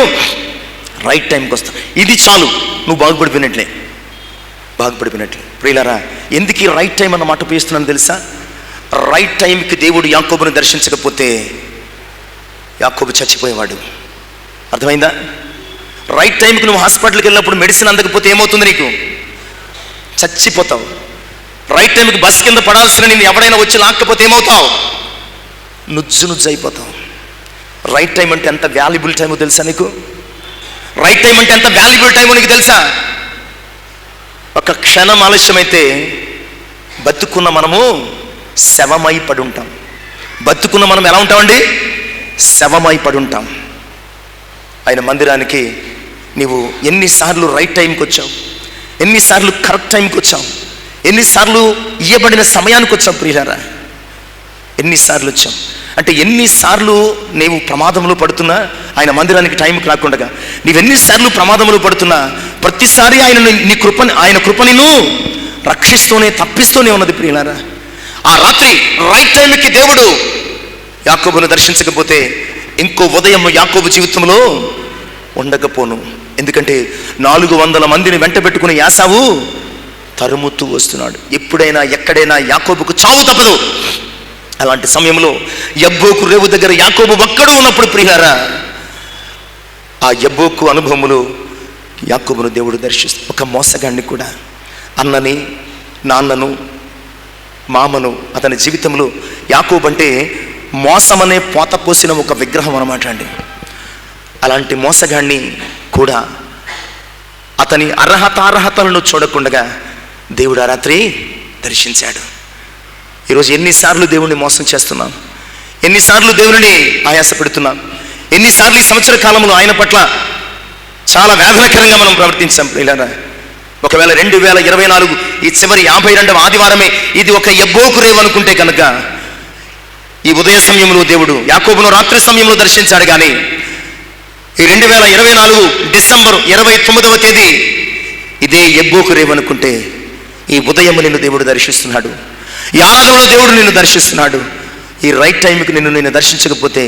రైట్ టైంకి వస్తాను. ఇది చాలు, నువ్వు బాగుపడిపోయినట్లే. ప్రియులారా, ఎందుకు ఈ రైట్ టైం అన్న మాట ఉపయోగిస్తున్నాను తెలుసా? రైట్ టైంకి దేవుడు యాకోబును దర్శించకపోతే యాకోబు చచ్చిపోయేవాడు. అర్థమైందా? రైట్ టైంకి నువ్వు హాస్పిటల్కి వెళ్ళినప్పుడు మెడిసిన్ అందకపోతే ఏమవుతుంది? నీకు చచ్చిపోతావు. రైట్ టైంకి బస్ కింద పడాల్సిన నేను ఎవడైనా వచ్చి లాక్కపోతే ఏమవుతావు? నుజ్జు అయిపోతావు. రైట్ టైం అంటే ఎంత వాల్యుబుల్ టైమో తెలుసా నీకు? రైట్ టైం అంటే ఎంత వాల్యుబుల్ టైమో నీకు తెలుసా? ఒక క్షణం ఆలస్యమైతే బతుకున్న మనము శవమై పడి ఉంటాం. బతుకున్న మనం ఎలా ఉంటామండి? శవమై పడి ఉంటాం. ఆయన మందిరానికి నీవు ఎన్నిసార్లు రైట్ టైంకి వచ్చావు, ఎన్నిసార్లు కరెక్ట్ టైంకి వచ్చావు, ఎన్నిసార్లు ఇయ్యబడిన సమయానికి వచ్చావు? ప్రియులారా, ఎన్నిసార్లు వచ్చావు అంటే ఎన్నిసార్లు నీవు ప్రమాదంలో పడుతున్నా ఆయన మందిరానికి టైంకి రాకుండా నీవెన్నిసార్లు ప్రమాదంలో పడుతున్నా ప్రతిసారి ఆయన కృప నిన్ను రక్షిస్తూనే తప్పిస్తూనే ఉన్నది. ప్రియులారా, ఆ రాత్రి రైట్ టైంకి దేవుడు యాకోబును దర్శించకపోతే ఇంకో ఉదయం యాకోబు జీవితంలో ఉండకపోను. ఎందుకంటే 400 మందిని వెంట పెట్టుకుని యాసావు తరుముతూ వస్తున్నాడు. ఎప్పుడైనా ఎక్కడైనా యాకోబుకు చావు తప్పదు. అలాంటి సమయంలో యబ్బోకు రేవు దగ్గర యాకోబు ఒక్కడు ఉన్నప్పుడు ప్రియులారా, ఆ యబ్బోకు అనుభవములు యాకోబును దేవుడు దర్శిస్తాడు. ఒక మోసగాడిని కూడా, అన్నని నాన్నను మామను అతని జీవితంలో యాకోబు అంటే మోసమనే పోత పోసిన ఒక విగ్రహం అన్నమాట అండి. అలాంటి మోసగాడిని కూడా అతని అర్హతలను చూడకుండా దేవుడు ఆ రాత్రి దర్శించాడు. ఈరోజు ఎన్నిసార్లు దేవుణ్ణి మోసం చేస్తున్నాం, ఎన్నిసార్లు దేవుని ఆయాసపెడుతున్నాం, ఎన్నిసార్లు ఈ సంవత్సర కాలంలో ఆయన పట్ల చాలా వేదనకరంగా మనం ప్రవర్తించాం. ఇలా ఒకవేళ 2024 ఈ చివరి 52వ ఆదివారమే ఇది ఒక యబ్బోకు రేవు అనుకుంటే కనుక ఈ ఉదయ సమయంలో దేవుడు యాకోబును రాత్రి సమయంలో దర్శించాడు. కానీ ఈ 2024 డిసెంబర్ 29వ తేదీ ఇదే యబ్బోకు రేవు అనుకుంటే ఈ ఉదయం నిన్ను దేవుడు దర్శిస్తున్నాడు. ఈ ఆరాధనలో దేవుడు నిన్ను దర్శిస్తున్నాడు. ఈ రైట్ టైంకి నిన్ను దర్శించకపోతే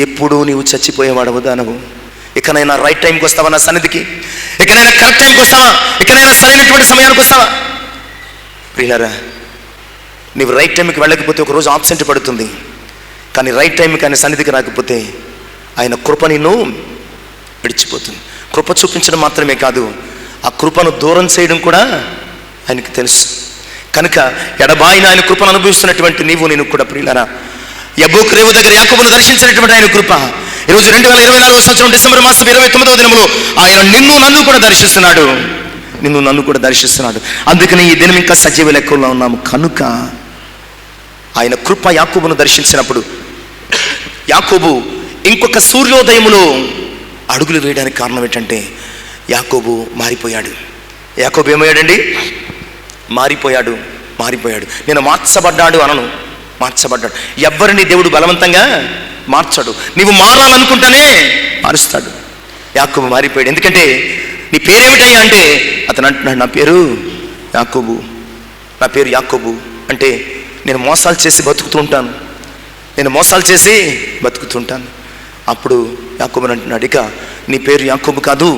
ఎప్పుడూ నీవు చచ్చిపోయేవాడవు దానవు. ఇకనైనా రైట్ టైంకి వస్తావా నా సన్నిధికి? ఇకనైనా కరెక్ట్ టైంకి వస్తావా? ఇకనైనా సరైనటువంటి సమయానికి వస్తావా? ప్రియులారా, నీవు రైట్ టైంకి వెళ్ళకపోతే ఒకరోజు ఆబ్సెంట్ పడుతుంది. కానీ రైట్ టైంకి ఆయన సన్నిధికి రాకపోతే ఆయన కృప నిన్ను విడిచిపోతుంది. కృప చూపించడం మాత్రమే కాదు, ఆ కృపను దూరం చేయడం కూడా ఆయనకి తెలుసు. కనుక ఎడబాయిన ఆయన కృపను అనుభవిస్తున్నటువంటి నీవు నేను కూడా ప్రియులారా, యబ్బోకు రేవు దగ్గర యాకోబును దర్శించినటువంటి ఆయన కృప ఈరోజు 2024వ సంవత్సరం డిసెంబర్ మాసం 29వ దినములో ఆయన నన్ను కూడా దర్శిస్తున్నాడు. అందుకని ఈ దినం ఇంకా సజీవ లెక్కల్లో ఉన్నాము. కనుక ఆయన కృప యాకోబును దర్శించినప్పుడు యాకోబు ఇంకొక సూర్యోదయములో అడుగులు వేయడానికి కారణం ఏంటంటే యాకోబు మారిపోయాడు. యాకోబు ఏమయ్యాడండి? మారిపోయాడు. నేను మార్చబడ్డాడు అనను, మార్చబడ్డాడు. ఎవ్వరిని దేవుడు బలవంతంగా మార్చడు. నీవు మారాలనుకుంటేనే మారుస్తాడు. యాకోబు మారిపోయాడు. ఎందుకంటే నీ పేరేమిటయ్యా అంటే అతను అంటున్నాడు, నా పేరు యాకోబు అంటే నేను మోసాలు చేసి బతుకుతూ ఉంటాను, నేను మోసాలు చేసి బతుకుతుంటాను. అప్పుడు యాకోబు అంటున్నాడు, ఇక నీ పేరు యాకోబు కాదు,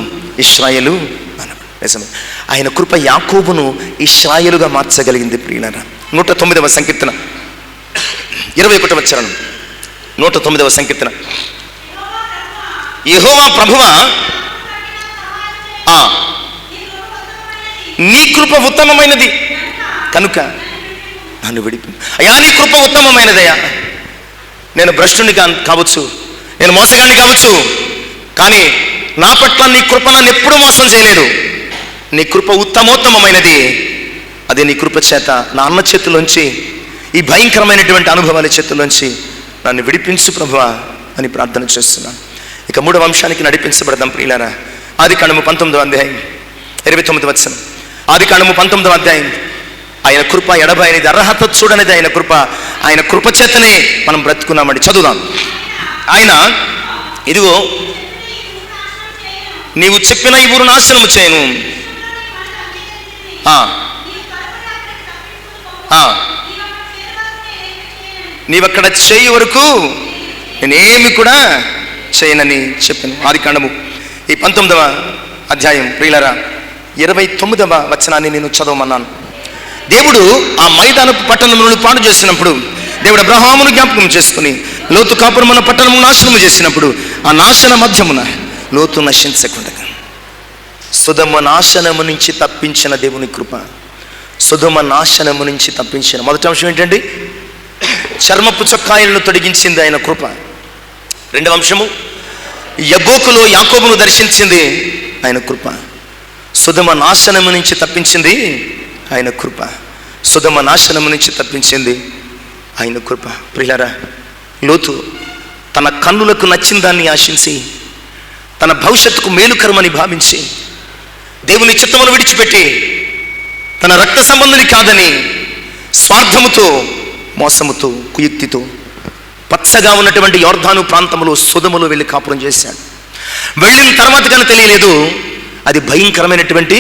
ఇశ్రాయేలు అన్నాడు. నిజమే, ఆయన కృప యాకోబును ఇశ్రాయేలుగా మార్చగలిగింది ప్రియులారా. 109వ సంకీర్తన 21వ వచనం. 109వ సంకీర్తన. యెహోవా ప్రభువా, నీ కృప ఉత్తమమైనది కనుక నన్ను విడిపి. అయ్యా నీ కృప ఉత్తమమైనదయ్యా. నేను భ్రష్టుని కావచ్చు, నేను మోసగాడిని కావచ్చు, కానీ నా పట్ల నీ కృప నన్ను ఎప్పుడు మోసం చేయలేదు. నీ కృప ఉత్తమోత్తమైనది. అదే నీ కృప చేత నా అన్న చేతుల్లోంచి, ఈ భయంకరమైనటువంటి అనుభవాల చేతుల్లోంచి నన్ను విడిపించు ప్రభువా అని ప్రార్థన చేస్తున్నాను. ఇక 3వ అంశానికి నడిపించబడదాం ప్రియులారా. ఆదికాండము 19వ అధ్యాయం 29వ వచనం. ఆదికాండము 19వ అధ్యాయం. ఆయన కృప ఎడబాయనిది, అర్హత చూడనిది ఆయన కృప. ఆయన కృప చేతనే మనం బ్రతుకున్నామండి. చదువుదాం. ఆయన, ఇదిగో నీవు చెప్పిన ఈ ఊరు నాశనము చేయను, నీవక్కడ చేయి వరకు నేనేమి కూడా చేయనని చెప్పాను. ఆదికాండము ఈ 19వ అధ్యాయం ప్రియులారా 29వ వచనాన్ని నేను చదవమన్నాను. దేవుడు ఆ మైదానపు పట్టణములను పాడు చేసినప్పుడు, దేవుడు అబ్రహామును జ్ఞాపకం చేసుకుని లోతు కాపురమున పట్టణము నాశనము చేసినప్పుడు, ఆ నాశన మధ్యమున లోతు నశించకుండా సొదొమ నాశనము నుంచి తప్పించిన దేవుని కృప. సొదొమ నాశనము నుంచి తప్పించిన మొదటి అంశం ఏంటండి? చర్మపు చొక్కాయలను తొడిగించింది ఆయన కృప. రెండవ అంశము, యబ్బోకులో యాకోబును దర్శించింది ఆయన కృప. సొదొమ నాశనము నుంచి తప్పించింది ఆయన కృప. సొదొమ నాశనము నుంచి తప్పించింది ఆయన కృప. ప్రియులారా, లోతు తన కన్నులకు నచ్చిన దాన్ని ఆశించి, తన భవిష్యత్తుకు మేలుకరమని భావించి, దేవుని చిత్తమును విడిచిపెట్టి, తన రక్త సంబంధిని కాదని స్వార్థముతో, మోసముతో, కుయుక్తితో పచ్చగా ఉన్నటువంటి యోర్దాను ప్రాంతంలో సొదొమలో వెళ్ళి కాపురం చేశాడు. వెళ్ళిన తర్వాత కానీ తెలియలేదు అది భయంకరమైనటువంటి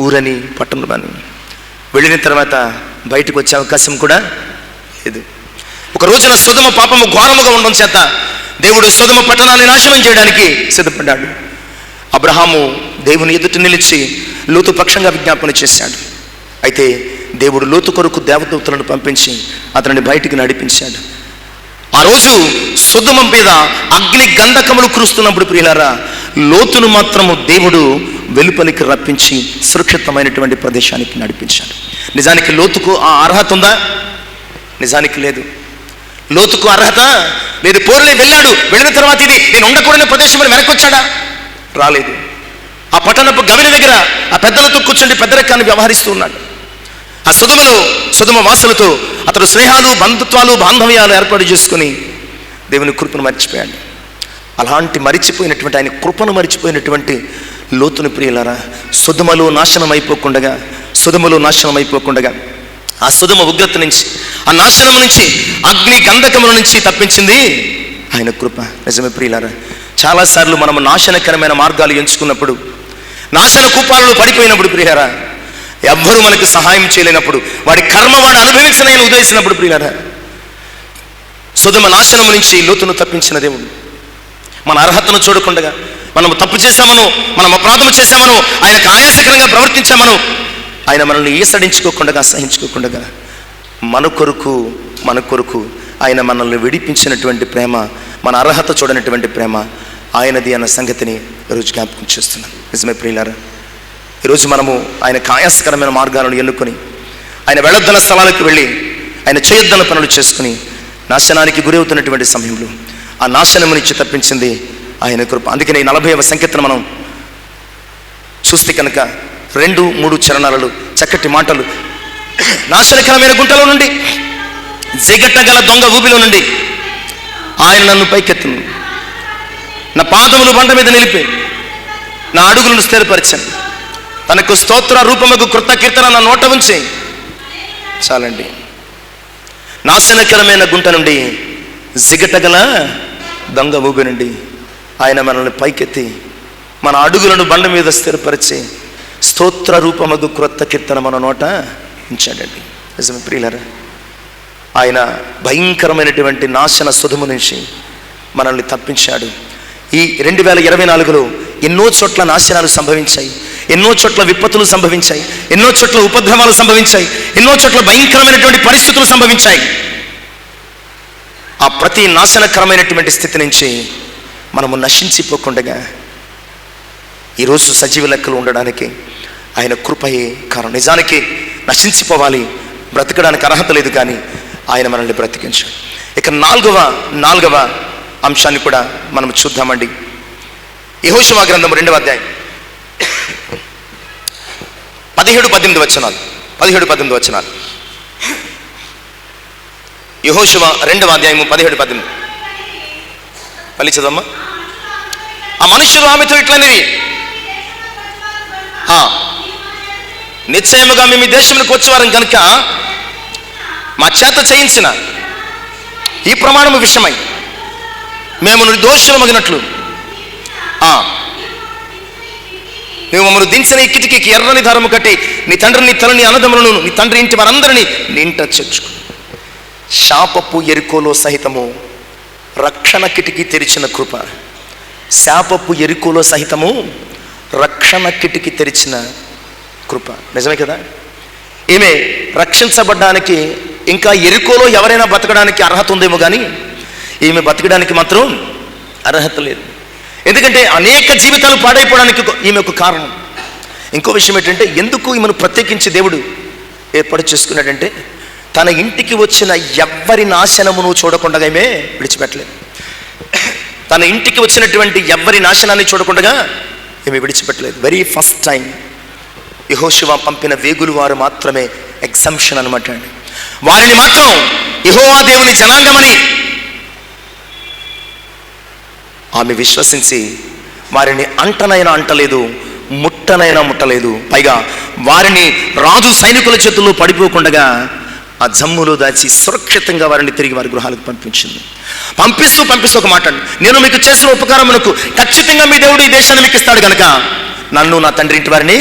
ఊరని, పట్టణమని. వెళ్ళిన తర్వాత బయటకు వచ్చే అవకాశం కూడా లేదు. ఒక రోజున సొదొమ పాపము ఘోరముగా ఉండడం చేత దేవుడు సొదొమ పట్టణాన్ని నాశనం చేయడానికి సిద్ధపడ్డాడు. అబ్రహాము దేవుని ఎదుట నిలిచి లోతు పక్షంగా విజ్ఞాపన చేశాడు. అయితే దేవుడు లోతు కొరకు దేవదూతలను పంపించి అతనిని బయటికి నడిపించాడు. ఆ రోజు సొదొమ మీద అగ్ని గంధకములు కురుస్తున్నప్పుడు ప్రియులారా, లోతును మాత్రము దేవుడు వెలుపలికి రప్పించి సురక్షితమైనటువంటి ప్రదేశానికి నడిపించాడు. నిజానికి లోతుకు ఆ అర్హత ఉందా? నిజానికి లేదు. లోతుకు అర్హత లేదు. పోరులే వెళ్ళాడు. వెళ్ళిన తర్వాత ఇది నేను ఉండకూడని ప్రదేశం అని వెనక్కి వచ్చాడా? రాలేదు. ఆ పట్టణపు గవిని దగ్గర ఆ పెద్దలతో కూర్చుండి పెద్దరికాన్ని వ్యవహరిస్తూ ఉన్నాడు. ఆ సొదొమ వాసులతో అతడు స్నేహాలు, బంధుత్వాలు, బాంధవ్యాలు ఏర్పాటు చేసుకుని దేవుని కృపను మర్చిపోయాడు. అలాంటి మరిచిపోయినటువంటి, ఆయన కృపను మరిచిపోయినటువంటి లోతుని ప్రియులారా, సొదొమలో నాశనం అయిపోకుండా ఆ సొదొమ ఉగ్రత నుంచి, ఆ నాశనం నుంచి, అగ్ని గంధకముల నుంచి తప్పించింది ఆయన కృప. నిజమే ప్రియులారా, చాలాసార్లు మనము నాశనకరమైన మార్గాలు ఎంచుకున్నప్పుడు, నాశన కూపాలలో పడిపోయినప్పుడు ప్రియులారా, ఎవ్వరూ మనకు సహాయం చేయలేనప్పుడు, వాడి కర్మ వాడు అనుభవించలేని ఉద్దేశించినప్పుడు ప్రియులారా, సొదొమ నాశనము నుంచి లోతును తప్పించిన దేవుడు మన అర్హతను చూడకుండా, మనము తప్పు చేశామను, మనం అపరాధము చేశామను, ఆయనకు ఆయాసకరంగా ప్రవర్తించామను, ఆయన మనల్ని ఈసడించుకోకుండా, సహించుకోకుండా మన కొరకు ఆయన మనల్ని విడిపించినటువంటి ప్రేమ, మన అర్హత చూడనటువంటి ప్రేమ ఆయనది అన్న సంగతిని ఈరోజు జ్ఞాపకం చేస్తున్నాను. నిజమే ప్రియులారా, ఈరోజు మనము ఆయనకు ఆయాసకరమైన మార్గాలను ఎన్నుకొని, ఆయన వెళ్ళొద్దన్న స్థలాలకు వెళ్ళి, ఆయన చేయొద్దన్న పనులు చేసుకుని నాశనానికి గురవుతున్నటువంటి సమయంలో ఆ నాశనం నుంచి తప్పించింది ఆయన కృప. అందుకని 40వ సంకీర్తన మనం చూస్తే కనుక 2-3 చరణాలలో చక్కటి మాటలు. నాశనకరమైన గుంటలో నుండి, జిగటగల దొంగ ఊబిలో నుండి ఆయన నన్ను పైకెత్తును, నా పాదములు బండ మీద నిలిపి నా అడుగులను స్థిరపరిచాను, తనకు స్తోత్ర రూపముకు కృత కీర్తన నా నోట ఉంచి. చాలండి. నాశనకరమైన గుంట నుండి, జిగటగల దొంగ ఊబి నుండి ఆయన మనల్ని పైకెత్తి మన అడుగులను బండ మీద స్థిరపరిచి స్తోత్ర రూపముకు క్రొత్త కీర్తన మన నోట ఉంచాడండి. నిజమే ప్రియులారా, ఆయన భయంకరమైనటువంటి నాశన సుధము నుంచి మనల్ని తప్పించాడు. ఈ 2024లో ఎన్నో చోట్ల నాశనాలు సంభవించాయి, ఎన్నో చోట్ల విపత్తులు సంభవించాయి, ఎన్నో చోట్ల ఉపద్రవాలు సంభవించాయి, ఎన్నో చోట్ల భయంకరమైనటువంటి పరిస్థితులు సంభవించాయి. ఆ ప్రతి నాశనకరమైనటువంటి స్థితి నుంచి మనము నశించిపోకుండా ఈరోజు సజీవ లెక్కలు ఉండడానికి ఆయన కృపయే కారణం. నిజానికి నశించిపోవాలి, బ్రతకడానికి అర్హత లేదు, కానీ ఆయన మనల్ని బ్రతికించాడు. ఇక నాలుగవ అంశాన్ని కూడా మనం చూద్దామండి. యెహోషువ గ్రంథం 2వ అధ్యాయం 17-18 వచనాలు. 17-18 వచనాలు. యెహోషువ 2వ అధ్యాయము 17-18. మళ్ళీ చదవమ్మా. ఆ మనుషులు ఆమెతో ఇట్లనిరి, నిశ్చయముగా మేము ఈ దేశంలోకి వచ్చేవారం కనుక మా చేత చేయించిన ఈ ప్రమాణము విషయమై మేము నిర్దోషులమగినట్లు నువ్వు మమ్మల్ని దించిన ఈ కిటికీకి ఎర్రని దారము కట్టి నీ తండ్రిని, నీ తలని, అన్నదమ్ములను, నీ తండ్రి ఇంటి వారందరినీ నీ ఇంట చేర్చుకో. శాపపు ఎరికోలో సహితము రక్షణ కిటికీ తెరిచిన కృప. శాపపు ఎరికోలో సహితము రక్షణ కిటికీ తెరిచిన కృప. నిజమే కదా? ఈమె రక్షించబడ్డానికి ఇంకా ఎరికోలో ఎవరైనా బతకడానికి అర్హత ఉందేమో, కానీ ఈమె బతకడానికి మాత్రం అర్హత లేదు. ఎందుకంటే అనేక జీవితాలు పాడైపోవడానికి ఈమె ఒక కారణం. ఇంకో విషయం ఏంటంటే, ఎందుకు ఈమెను ప్రత్యేకించి దేవుడు ఏర్పాటు చేసుకున్నాడంటే, తన ఇంటికి వచ్చిన ఎవ్వరి నాశనమును చూడకుండా ఈమె విడిచిపెట్టలేదు. తన ఇంటికి వచ్చినటువంటి ఎవ్వరి నాశనాన్ని చూడకుండా ఈమె విడిచిపెట్టలేదు. వెరీ ఫస్ట్ టైం యెహోషువ పంపిన వేగులు వారు మాత్రమే ఎగ్జంప్షన్ అనమాట అండి. వారిని మాత్రం యెహోవా దేవుని జనాంగమని ఆమె విశ్వసించి వారిని అంటనైనా అంటలేదు, ముట్టనైనా ముట్టలేదు. పైగా వారిని రాజు సైనికుల చేతుల్లో పడిపోకుండా ఆ జమ్ములో దాచి సురక్షితంగా వారిని తిరిగి వారి గృహాలకు పంపించింది. పంపిస్తూ ఒక మాట, నేను మీకు చేసిన ఉపకారమునకు ఖచ్చితంగా మీ దేవుడు ఈ దేశాన్ని మీకు ఇస్తాడు కనుక నన్ను, నా తండ్రి ఇంటి వారిని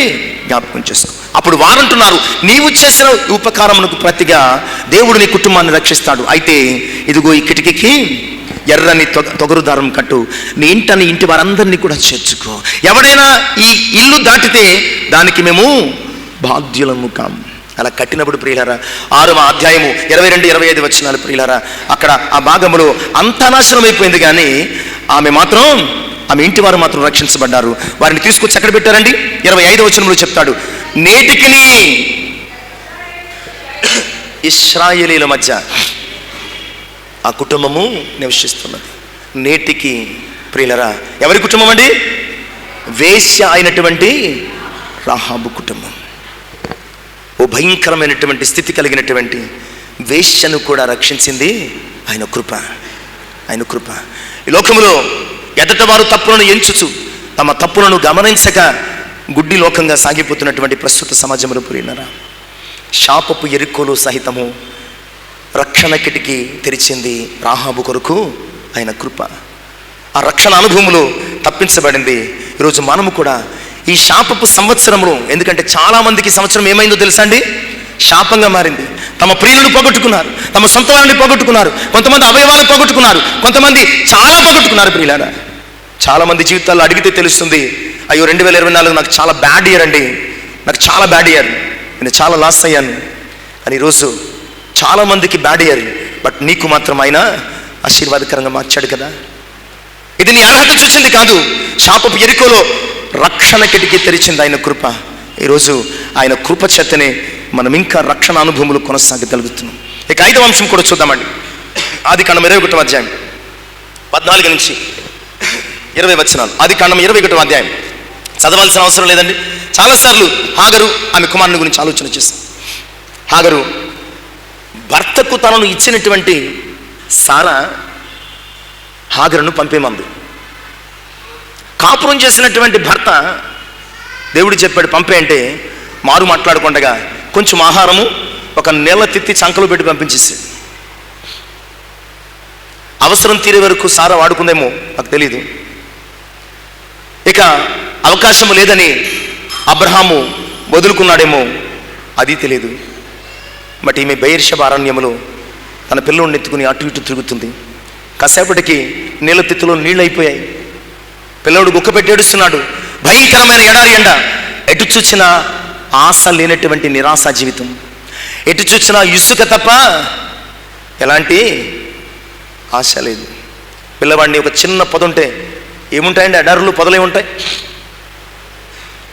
జ్ఞాపకం చేసుకో. అప్పుడు వారంటున్నారు, నీవు చేసిన ఉపకారమునకు ప్రతిగా దేవుడు నీ కుటుంబాన్ని రక్షిస్తాడు. అయితే ఇదిగో ఈ కిటికీకి ఎర్రని తొగరు దారం కట్టు, నీ ఇంటని ఇంటి వారందరినీ కూడా చేర్చుకో. ఎవడైనా ఈ ఇల్లు దాటితే దానికి మేము బాధ్యులము కాము. అలా కట్టినప్పుడు ప్రియులారా, 6వ అధ్యాయము 22-25 వచనాలు ప్రియులారా, అక్కడ ఆ భాగములో అంతా నాశనం అయిపోయింది, కానీ ఆమె ఇంటి వారు మాత్రం రక్షించబడ్డారు. వారిని తీసుకొచ్చి ఎక్కడ పెట్టారండి? 25వ వచనంలో చెప్తాడు, నేటికిని ఇశ్రాయేలీల మధ్య ఆ కుటుంబము నివసిస్తున్నది. నేటికి ప్రియులరా, ఎవరి కుటుంబం అండి? వేశ్య అయినటువంటి రాహాబు కుటుంబం. ఓ భయంకరమైనటువంటి స్థితి కలిగినటువంటి వేశ్యను కూడా రక్షించింది ఆయన కృప. ఆయన కృప. ఈ లోకములో ఎదట వారు తప్పులను ఎంచుచు తమ తప్పులను గమనించక గుడ్డి లోకంగా సాగిపోతున్నటువంటి ప్రస్తుత సమాజంలో ప్రియులరా, శాపపు ఎరుకోలు సహితము రక్షణ కిటికీ తెరిచింది రాహాబు కొరకు ఆయన కృప. ఆ రక్షణ అనుభవములో తప్పించబడింది. ఈరోజు మనము కూడా ఈ శాపపు సంవత్సరమును, ఎందుకంటే చాలామందికి సంవత్సరం ఏమైందో తెలుసా అండి? శాపంగా మారింది. తమ ప్రియులను పోగొట్టుకున్నారు, తమ సొంత వారిని పోగొట్టుకున్నారు, కొంతమంది అవయవాలను పోగొట్టుకున్నారు, కొంతమంది చాలా పోగొట్టుకున్నారు. ప్రియులారా, చాలామంది జీవితాల్లో అడిగితే తెలుస్తుంది, అయ్యో 2024 నాకు చాలా బ్యాడ్ ఇయర్ అండి, నాకు చాలా బ్యాడ్ ఇయర్, నేను చాలా లాస్ అయ్యాను. అని ఈరోజు చాలామందికి బ్యాడ్ ఇయర్, బట్ నీకు మాత్రం ఆయన ఆశీర్వాదకరంగా మార్చాడు కదా. ఇది నీ అర్హత చూసింది కాదు, శాపపు ఎరికోలో రక్షణ కిటికీ తెరిచింది ఆయన కృప. ఈరోజు ఆయన కృప చేతనే మనం ఇంకా రక్షణ అనుభవములు కొనసాగగలుగుతున్నాం. ఇక 5వ అంశం కూడా చూద్దామండి. ఆదికాండం 21వ అధ్యాయం 14-20 వచనాలు. ఆదికాండం 21వ అధ్యాయం చదవాల్సిన అవసరం లేదండి. చాలాసార్లు హాగరు ఆమె కుమారుని గురించి ఆలోచన చేస్తాం. హాగరు భర్తకు తనను ఇచ్చినటువంటి సారా హాగరును పంపేమంది. కాపురం చేసినటువంటి భర్త దేవుడు చెప్పాడు పంపే అంటే, మారు మాట్లాడకుండా కొంచెం ఆహారము ఒక నెల తిత్తి చంకలో పెట్టి పంపించేసాడు. అవసరం తీరే వరకు సారా వాడుకుందేమో నాకు తెలీదు. ఇక అవకాశము లేదని అబ్రహాము వదులుకున్నాడేమో అది తెలియదు. బట్ ఈమె బెయేర్షెబా అరణ్యములో తన పిల్లోడిని ఎత్తుకుని అటు ఇటు తిరుగుతుంది. కాసేపటికి నీళ్ళ తిత్తులో నీళ్ళు అయిపోయాయి. పిల్లోడు గుక్క పెట్టి ఏడుస్తున్నాడు. భయంకరమైన ఎడారి ఎండ. ఎటు చూసిన ఆశ లేనటువంటి నిరాశ జీవితం. ఎటు చూసిన ఇసుక తప్ప ఎలాంటి ఆశ లేదు. పిల్లవాడిని ఒక చిన్న పొద ఉంటే ఏముంటాయండి? ఎడారులు పొదలే ఉంటాయి.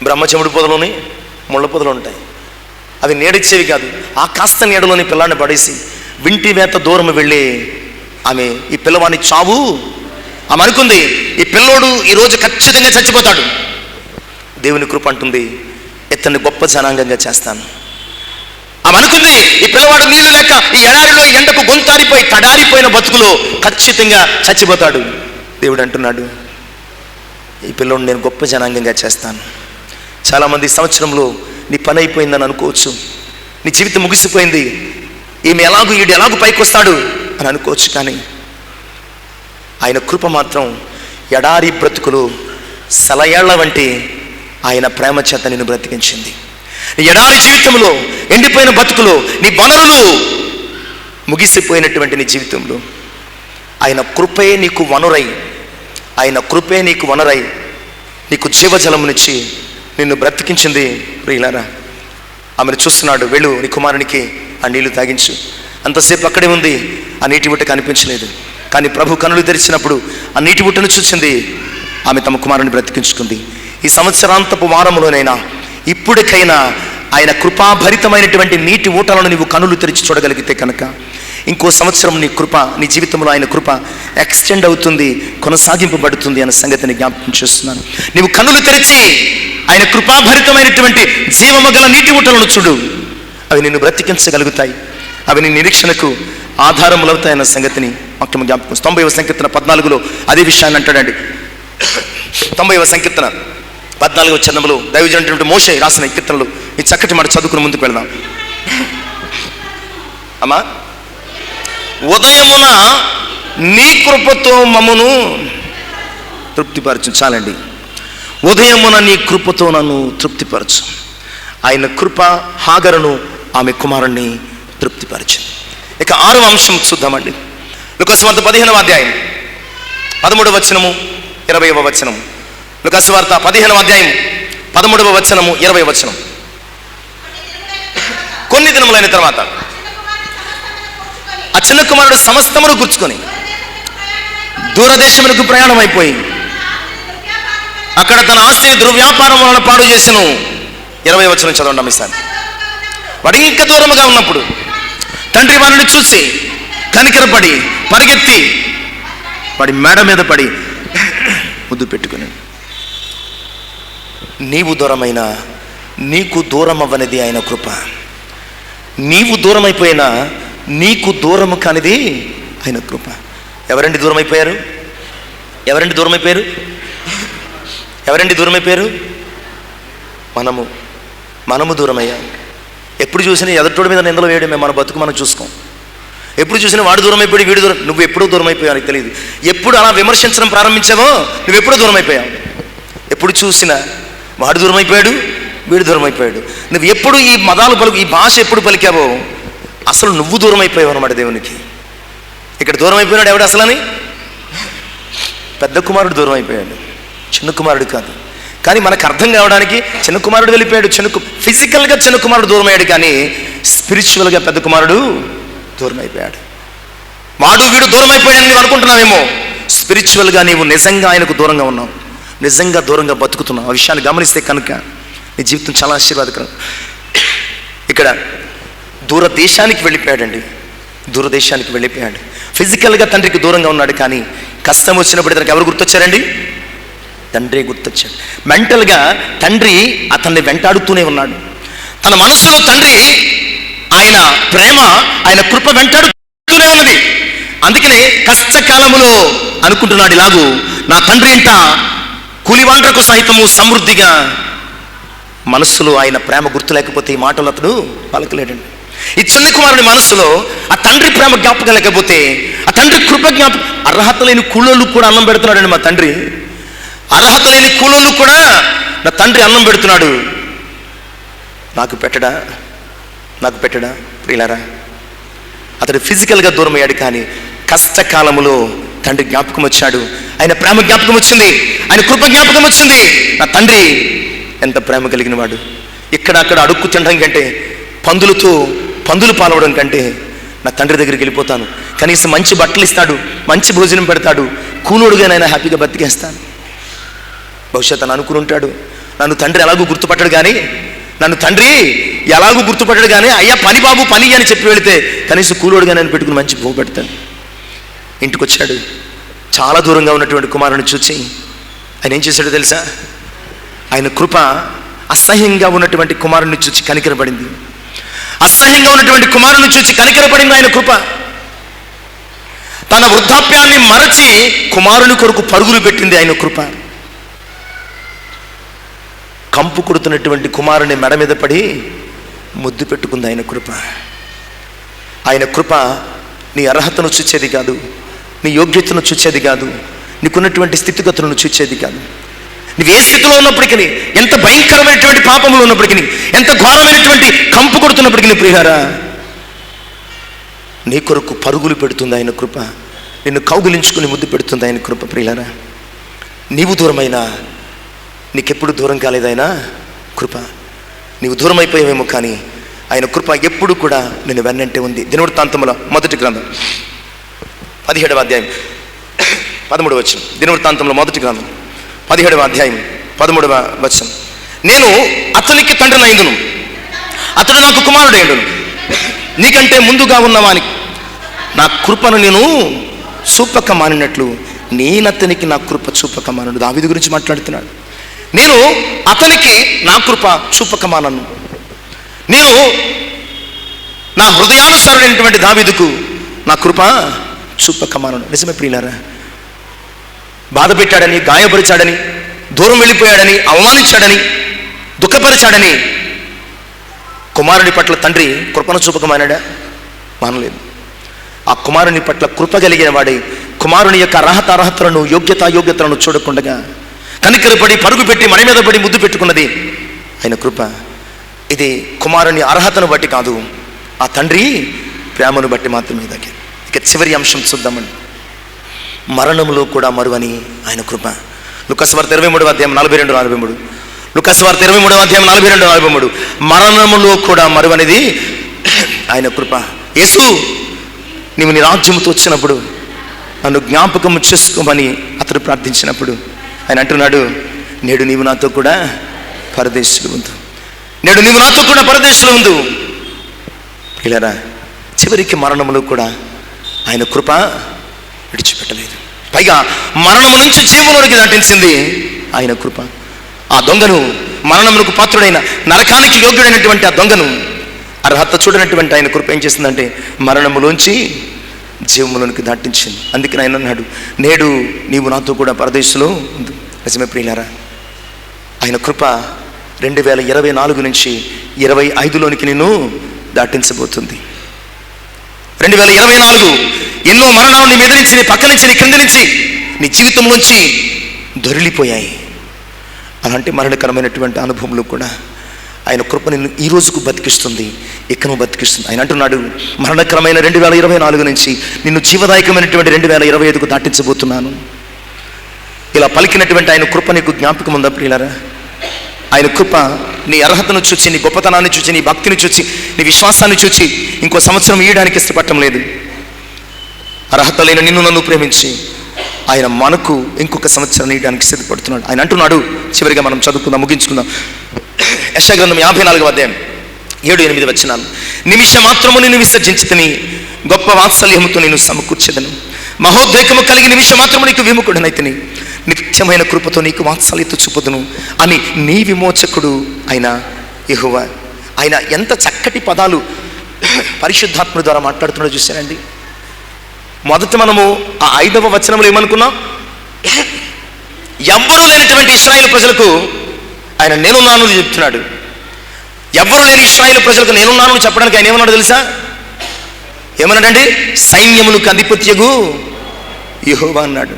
బ్రహ్మచముడి పొదలోని ముళ్ళ పొదలు ఉంటాయి. అవి నీడిచ్చేవి కాదు. ఆ కాస్త నీడలోని పిల్లాడిని పడేసి వింటి వేత దూరం వెళ్ళి ఆమె ఈ పిల్లవాడిని చావు ఆమె అనుకుంది, ఈ పిల్లోడు ఈరోజు ఖచ్చితంగా చచ్చిపోతాడు. దేవుని కృప అంటుంది, ఇతన్ని గొప్ప జనాంగంగా చేస్తాను. ఆమె అనుకుంది, ఈ పిల్లవాడు నీళ్లు లేక ఈ ఎడారిలో ఎండకు గొంతారిపోయి తడారిపోయిన బతుకులో ఖచ్చితంగా చచ్చిపోతాడు. దేవుడు అంటున్నాడు, ఈ పిల్లోడు నేను గొప్ప జనాంగంగా చేస్తాను. చాలామంది సంవత్సరంలో నీ పని అయిపోయిందని అనుకోవచ్చు, నీ జీవితం ముగిసిపోయింది, ఈమె ఈడు ఎలాగూ పైకి వస్తాడు అని అనుకోవచ్చు. కానీ ఆయన కృప మాత్రం ఎడారి బ్రతుకులు సెలయేళ్ల వంటి ఆయన ప్రేమ చేత నిన్ను బ్రతికించింది. నీ ఎడారి జీవితంలో, ఎండిపోయిన బతుకులో, నీ వనరులు ముగిసిపోయినటువంటి నీ జీవితంలో ఆయన కృపే నీకు వనరై, ఆయన కృపే నీకు వనరై నీకు జీవజలమునిచ్చి నిన్ను బ్రతికించింది. ప్రియులారా, ఆమెను చూస్తున్నాడు, వెళ్ళు నీ కుమారునికి ఆ నీళ్లు తాగించు. అంతసేపు అక్కడే ఉంది, ఆ నీటి బుట్ట కనిపించలేదు. కానీ ప్రభు కనులు తెరిచినప్పుడు ఆ నీటి బుట్టను చూసింది. ఆమె తమ కుమారుని బ్రతికించుకుంది. ఈ సంవత్సరాంతపు వారములోనైనా ఇప్పటికైనా ఆయన కృపాభరితమైనటువంటి నీటి ఊటలను నీవు కనులు తెరిచి చూడగలిగితే కనుక ఇంకో సంవత్సరం నీ కృప, నీ జీవితంలో ఆయన కృప ఎక్స్టెండ్ అవుతుంది, కొనసాగింపబడుతుంది అన్న సంగతిని జ్ఞాపకం చేస్తున్నాను. నీవు కనులు తెరిచి ఆయన కృపాభరితమైనటువంటి జీవమగల నీటి ఊటలను చూడు. అవి నిన్ను బ్రతికించగలుగుతాయి, అవి నీ నిరీక్షణకు ఆధారములవుతాయన్న సంగతిని మొత్తం జ్ఞాపకం. 90వ సంకీర్తన 14లో అదే విషయాన్ని అంటాడండి. 90వ సంకీర్తన 14వ చరణంలో దైవజనుడైనటువంటి మోషే రాసిన కీర్తనలు ఈ చక్కటి మాట చదువుకుని ముందుకు వెళ్దాం. అమ్మా, ఉదయమున నీ కృపతో మమ్మను తృప్తిపరచు. చాలండి, ఉదయమున నీ కృపతో నన్ను తృప్తిపరచు. ఆయన కృప హాగరును ఆమె కుమారుణ్ణి తృప్తిపరచింది. ఇక 6వ అంశం చూద్దామండి. లూకాసువార్త 15వ అధ్యాయం 13వ వచనము 20వ వచనము. లూకాసువార్త 15వ అధ్యాయం 13వ వచనము 20వ వచనం. కొన్ని దినములైన తర్వాత ఆ చిన్న కుమారుడు సమస్తమును కూర్చుకొని దూరదేశములకు ప్రయాణం అయిపోయి అక్కడ తన ఆస్తిని దుర్వ్యాపారం వలన పాడు చేసెను. 20వ వచనం చదవండి అమ్మిస్తాను. వాడు ఇంకా దూరముగా ఉన్నప్పుడు తండ్రి వారిని చూసి కనికరపడి పరిగెత్తి వాడి మేడ మీద పడి ముద్దు పెట్టుకుని, నీవు దూరమైన నీకు దూరం అవ్వనిది ఆయన కృప. నీవు దూరమైపోయినా నీకు దూరము కానిది ఆయన కృప. ఎవరండి దూరం అయిపోయారు? ఎవరండి దూరం అయిపోయారు? ఎవరండి దూరం అయిపోయారు? మనము దూరం అయ్యాం. ఎప్పుడు చూసినా ఎదుటోడి మీద నిందలు వేయడమే మన బతుకు మనం చూసుకోం. ఎప్పుడు చూసినా వాడు దూరం అయిపోయి వీడు దూరం. నువ్వు ఎప్పుడూ దూరం అయిపోయావు, నీకు తెలియదు. ఎప్పుడు అలా విమర్శించడం ప్రారంభించావో నువ్వు ఎప్పుడూ దూరం అయిపోయావు. ఎప్పుడు చూసినా వాడు దూరం అయిపోయాడు, వీడు దూరం అయిపోయాడు. నువ్వు ఎప్పుడు ఈ మదాలు పలుకు, ఈ భాష ఎప్పుడు పలికావో అసలు నువ్వు దూరం అయిపోయావు అన్నమాట దేవునికి. ఇక్కడ దూరం అయిపోయినాడు ఎవడు అసలని? పెద్ద కుమారుడు దూరం అయిపోయాడు, చిన్న కుమారుడు కాదు. కానీ మనకు అర్థం కావడానికి చిన్న కుమారుడు వెళ్ళిపోయాడు. ఫిజికల్గా చిన్న కుమారుడు దూరం అయ్యాడు, కానీ స్పిరిచువల్గా పెద్ద కుమారుడు దూరం అయిపోయాడు. వాడు వీడు దూరం అయిపోయాడని నువ్వు అనుకుంటున్నావేమో, స్పిరిచువల్గా నీవు నిజంగా ఆయనకు దూరంగా ఉన్నావు, నిజంగా దూరంగా బతుకుతున్నావు. ఆ విషయాన్ని గమనిస్తే కనుక నీ జీవితం చాలా ఆశీర్వాదకరం. ఇక్కడ దూరదేశానికి వెళ్ళిపోయాడండి, దూరదేశానికి వెళ్ళిపోయాడు. ఫిజికల్గా తండ్రికి దూరంగా ఉన్నాడు, కానీ కష్టం వచ్చినప్పుడు తనకి ఎవరు గుర్తొచ్చారండి? తండ్రి గుర్తొచ్చాడు. మెంటల్గా తండ్రి అతన్ని వెంటాడుతూనే ఉన్నాడు. తన మనసులో తండ్రి ఆయన ప్రేమ, ఆయన కృప వెంటాడుతూనే ఉన్నది. అందుకనే కష్టకాలములో అనుకుంటున్నాడు, ఇలాగూ నా తండ్రి ఇంట కూలివాండ్రకు సైతము సమృద్ధిగా. మనస్సులో ఆయన ప్రేమ గుర్తు లేకపోతే ఈ మాటలు అతడు పలకలేడండి. ఈ చిన్న కుమారుడి మనస్సులో ఆ తండ్రి ప్రేమ జ్ఞాపకం లేకపోతే, ఆ తండ్రి కృప జ్ఞాపకం. అర్హత లేని కూలోళ్ళు కూడా అన్నం పెడుతున్నాడండి మా తండ్రి. అర్హత లేని కూలోళ్ళు కూడా నా తండ్రి అన్నం పెడుతున్నాడు. నాకు పెట్టడా? ప్రియులారా, అతడు ఫిజికల్గా దూరం అయ్యాడు, కానీ కష్టకాలములో తండ్రి జ్ఞాపకం వచ్చాడు. ఆయన ప్రేమ జ్ఞాపకం వచ్చింది, ఆయన కృప జ్ఞాపకం వచ్చింది. నా తండ్రి ఎంత ప్రేమ కలిగిన వాడు. ఇక్కడ అక్కడ అడుక్కు తినడం కంటే, పందులు పాలవడం కంటే నా తండ్రి దగ్గరికి వెళ్ళిపోతాను. కనీసం మంచి బట్టలు ఇస్తాడు, మంచి భోజనం పెడతాడు, కూలోడుగానైనా హ్యాపీగా బతికేస్తాను. బహుశా తను అనుకుని ఉంటాడు, నన్ను తండ్రి ఎలాగూ గుర్తుపట్టాడు కానీ అయ్యా పని బాబు పని అని చెప్పి వెళితే కనీసం కూలోడుగా నేను పెట్టుకుని మంచి భూ పెడతాను. ఇంటికి వచ్చాడు. చాలా దూరంగా ఉన్నటువంటి కుమారుని చూచి ఆయన ఏం చేశాడో తెలుసా? ఆయన కృప అసహ్యంగా ఉన్నటువంటి కుమారుని చూచి కనికరపడింది. అసహ్యంగా ఉన్నటువంటి కుమారుని చూచి కనికరపడింది ఆయన కృప. తన వృద్ధాప్యాన్ని మరచి కుమారుని కొరకు పరుగులు పెట్టింది ఆయన కృప. కంపు కొడుతున్నటువంటి కుమారుని మెడ మీద పడి ముద్దు పెట్టుకుంది ఆయన కృప. ఆయన కృప నీ అర్హతను చూచేది కాదు, నీ యోగ్యతను చూచేది కాదు, నీకున్నటువంటి స్థితిగతులను చూచేది కాదు. నువ్వు ఏ స్థితిలో ఉన్నప్పటికీ, ఎంత భయంకరమైనటువంటి పాపంలో ఉన్నప్పటికీ, ఎంత ఘోరమైనటువంటి కంపు కొడుతున్నప్పటికీ ప్రియారా, నీ కొరకు పరుగులు పెడుతుంది ఆయన కృప. నిన్ను కౌగులించుకుని ముద్దు పెడుతుంది ఆయన కృప. ప్రియారా, నీవు దూరమైనా నీకెప్పుడు దూరం కాలేదైనా కృప. నీవు దూరం అయిపోయావేమో, కానీ ఆయన కృప ఎప్పుడు కూడా నేను వెన్నంటే ఉంది. దినవృత్తాంతముల మొదటి గ్రంథం 17వ అధ్యాయం 13వ వచనం. దినవృత్తాంతంలో మొదటి గ్రంథం 17వ అధ్యాయం 13వ వచనం. నేను అతనికి తండ్రినైందును, అతడు నాకు కుమారుడైండును. నీకంటే ముందుగా ఉన్నవానికి నా కృపను నేను చూపక మానినట్లు నేనతనికి నా కృప చూపక మానను. దావీదు గురించి మాట్లాడుతున్నాడు. నేను అతనికి నా కృప చూపక మానను. నేను నా హృదయానుసారుడైనటువంటి దావీదుకు నా కృప చూపక మానను. నిజమే ప్రియులారా, బాధ పెట్టాడని, గాయపరిచాడని, దూరం వెళ్ళిపోయాడని, అవమానించాడని, దుఃఖపరిచాడని కుమారుని పట్ల తండ్రి కృపను చూపక మానాడా? మానలేదు. ఆ కుమారుని పట్ల కృప కలిగిన వాడి కుమారుని యొక్క అర్హతలను, యోగ్యతలను చూడకుండగా కనికరపడి పరుగు పెట్టి మన మీద పడి ముద్దు పెట్టుకున్నది ఆయన కృప. ఇది కుమారుని అర్హతను బట్టి కాదు, ఆ తండ్రి ప్రేమను బట్టి మాత్రమే. ఇక చివరి అంశం చూద్దామండి. మరణంలో కూడా మరువని ఆయన కృప. లూకాసువార్త 23వ అధ్యాయం 42-43. లూకాసువార్త 23వ అధ్యాయం 42-43. మరణంలో కూడా మరువనిది ఆయన కృప. యేసు, నీవు నీ రాజ్యముతో వచ్చినప్పుడు నన్ను జ్ఞాపకము చేసుకోమని అతడు ప్రార్థించినప్పుడు ఆయన అంటున్నాడు, నేడు నీవు నాతో కూడా పరదేశులు ఉండు. నేడు నీవు నాతో కూడా పరదేశులు ఉండు. పిల్లరా, చివరికి మరణములో కూడా ఆయన కృప విడిచిపెట్టలేదు. పైగా మరణము నుంచి జీవములోనికి దాటించింది ఆయన కృప. ఆ దొంగను, మరణమునకు పాత్రుడైన, నరకానికి యోగ్యుడైనటువంటి ఆ దొంగను అర్హత చూడనటువంటి ఆయన కృప ఏం చేసిందంటే మరణములోంచి జీవములోనికి దాటించింది. అందుకని ఆయన అన్నాడు, నేడు నీవు నాతో కూడా పరదేశంలో ఉంది. నిజమే ప్రియులారా, ఆయన కృప 2024 నుంచి 2025లోనికి నిన్ను దాటించబోతుంది. 2024 ఎన్నో మరణాలు నీ మీద నుంచి, నీ పక్క నుంచి, నీ క్రింద నుంచి, నీ జీవితంలోంచి దొరిలిపోయాయి. అలాంటి మరణకరమైనటువంటి అనుభవంలో కూడా ఆయన కృప నిన్ను ఈ రోజుకు బతికిస్తుంది, ఇకను బతికిస్తుంది. ఆయన అంటున్నాడు, మరణకరమైన 2024 నుంచి నిన్ను జీవదాయకమైనటువంటి 2025కు దాటించబోతున్నాను. ఇలా పలికినటువంటి ఆయన కృప నీకు జ్ఞాపకం ఉందా ప్రియులారా? ఆయన కృప నీ అర్హతను చూచి, నీ గొప్పతనాన్ని చూచి, నీ భక్తిని చూచి, నీ విశ్వాసాన్ని చూచి ఇంకో సంవత్సరం ఇయ్యడానికి ఇష్టపడటం లేదు. అర్హత లేని నిన్ను నన్ను ప్రేమించి ఆయన మనకు ఇంకొక సంవత్సరం ఇయ్యడానికి సిద్ధపడుతున్నాడు. ఆయన అంటున్నాడు, చివరిగా మనం చదువుకుందాం, ముగించుకుందాం. యెషయా గ్రంథం 54వ అధ్యాయం 7-8 వచనాలు. నిమిష మాత్రము నిన్ను విసర్జించితిని, గొప్ప వాత్సల్యముతో నేను సమకూర్చెదను. మహోద్రేకము కలిగి నిమిష మాత్రము నీకు విముఖుడనైతిని, నిత్యమైన కృపతో నీకు వాత్సల్యత చూపుదును అని నీ విమోచకుడు ఆయన యెహోవా. ఆయన ఎంత చక్కటి పదాలు పరిశుద్ధాత్మ ద్వారా మాట్లాడుతున్నాడో చూశానండి. మొదట మనము ఆ 5వ వచనంలో ఏమనుకున్నాం? ఎవ్వరూ లేనటువంటి ఇశ్రాయేలు ప్రజలకు ఆయన నేనున్నాను చెప్తున్నాడు. ఎవ్వరూ లేని ఇశ్రాయేలు ప్రజలకు నేనున్నాను చెప్పడానికి ఆయన ఏమన్నాడు తెలుసా? ఏమన్నాడండి? సైన్యములకు అధిపత్యగు యెహోవా అన్నాడు.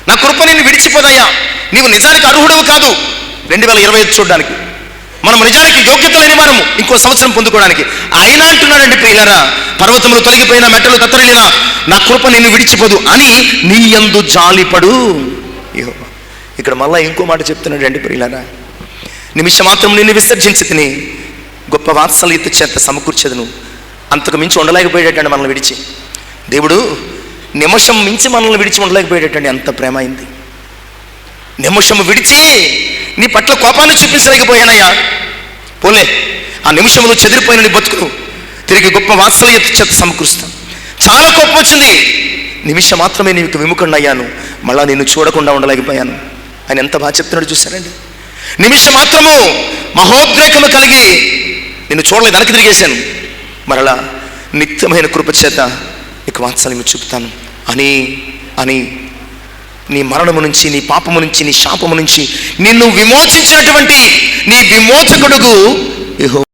నా కృప నిన్ను విడిచిపోదయ్యా, నీవు నిజానికి అర్హుడవు కాదు 2025 చూడడానికి. మనం నిజానికి యోగ్యత లేని వారము ఇంకో సంవత్సరం పొందుకోవడానికి. అయినా అంటున్నాడండి ప్రియులారా, పర్వతములు తొలగిపోయినా, మెట్టలు తత్తరిల్లినా నా కృప నిన్ను విడిచిపోదు అని నీ యందు జాలిపడు యెహోవా. ఇక్కడ మళ్ళా ఇంకో మాట చెప్తున్నాడు అండి ప్రియులారా, నిమిషం మాత్రం నిన్ను విసర్జించి తిని గొప్ప వాత్సల్యత చేత సమకూర్చదును. అంతకు మించి ఉండలేకపోయేటండి మనల్ని విడిచి. దేవుడు నిమిషం మించి మనల్ని విడిచి ఉండలేకపోయేటండి, అంత ప్రేమ అయింది. నిమిషము విడిచి నీ పట్ల కోపాన్ని చూపించలేకపోయానయ్యా, పోలే ఆ నిమిషంలో చెదిరిపోయిన నీ బతుకును తిరిగి గొప్ప వాత్సల్యత చేత సమకూరుస్తాను. చాలా కోపం వచ్చింది, నిమిషం మాత్రమే నీకు విముఖండి అయ్యాను, మళ్ళా నిన్ను చూడకుండా ఉండలేకపోయాను. ఆయన ఎంత బాగా చెప్తున్నాడు చూసారండి. నిమిషం మాత్రము మహోద్రేకము కలిగి నిన్ను చూడలేదు, వెనక్కి తిరిగేశాను, మరలా నిత్యమైన కృప చేత నీకు వాత్సల్యం చూపుతాను అని అని నీ మరణము నుంచి, నీ పాపము నుంచి, నీ శాపము నుంచి నిన్ను విమోచించినటువంటి నీ విమోచకుడుగు యెహోవా.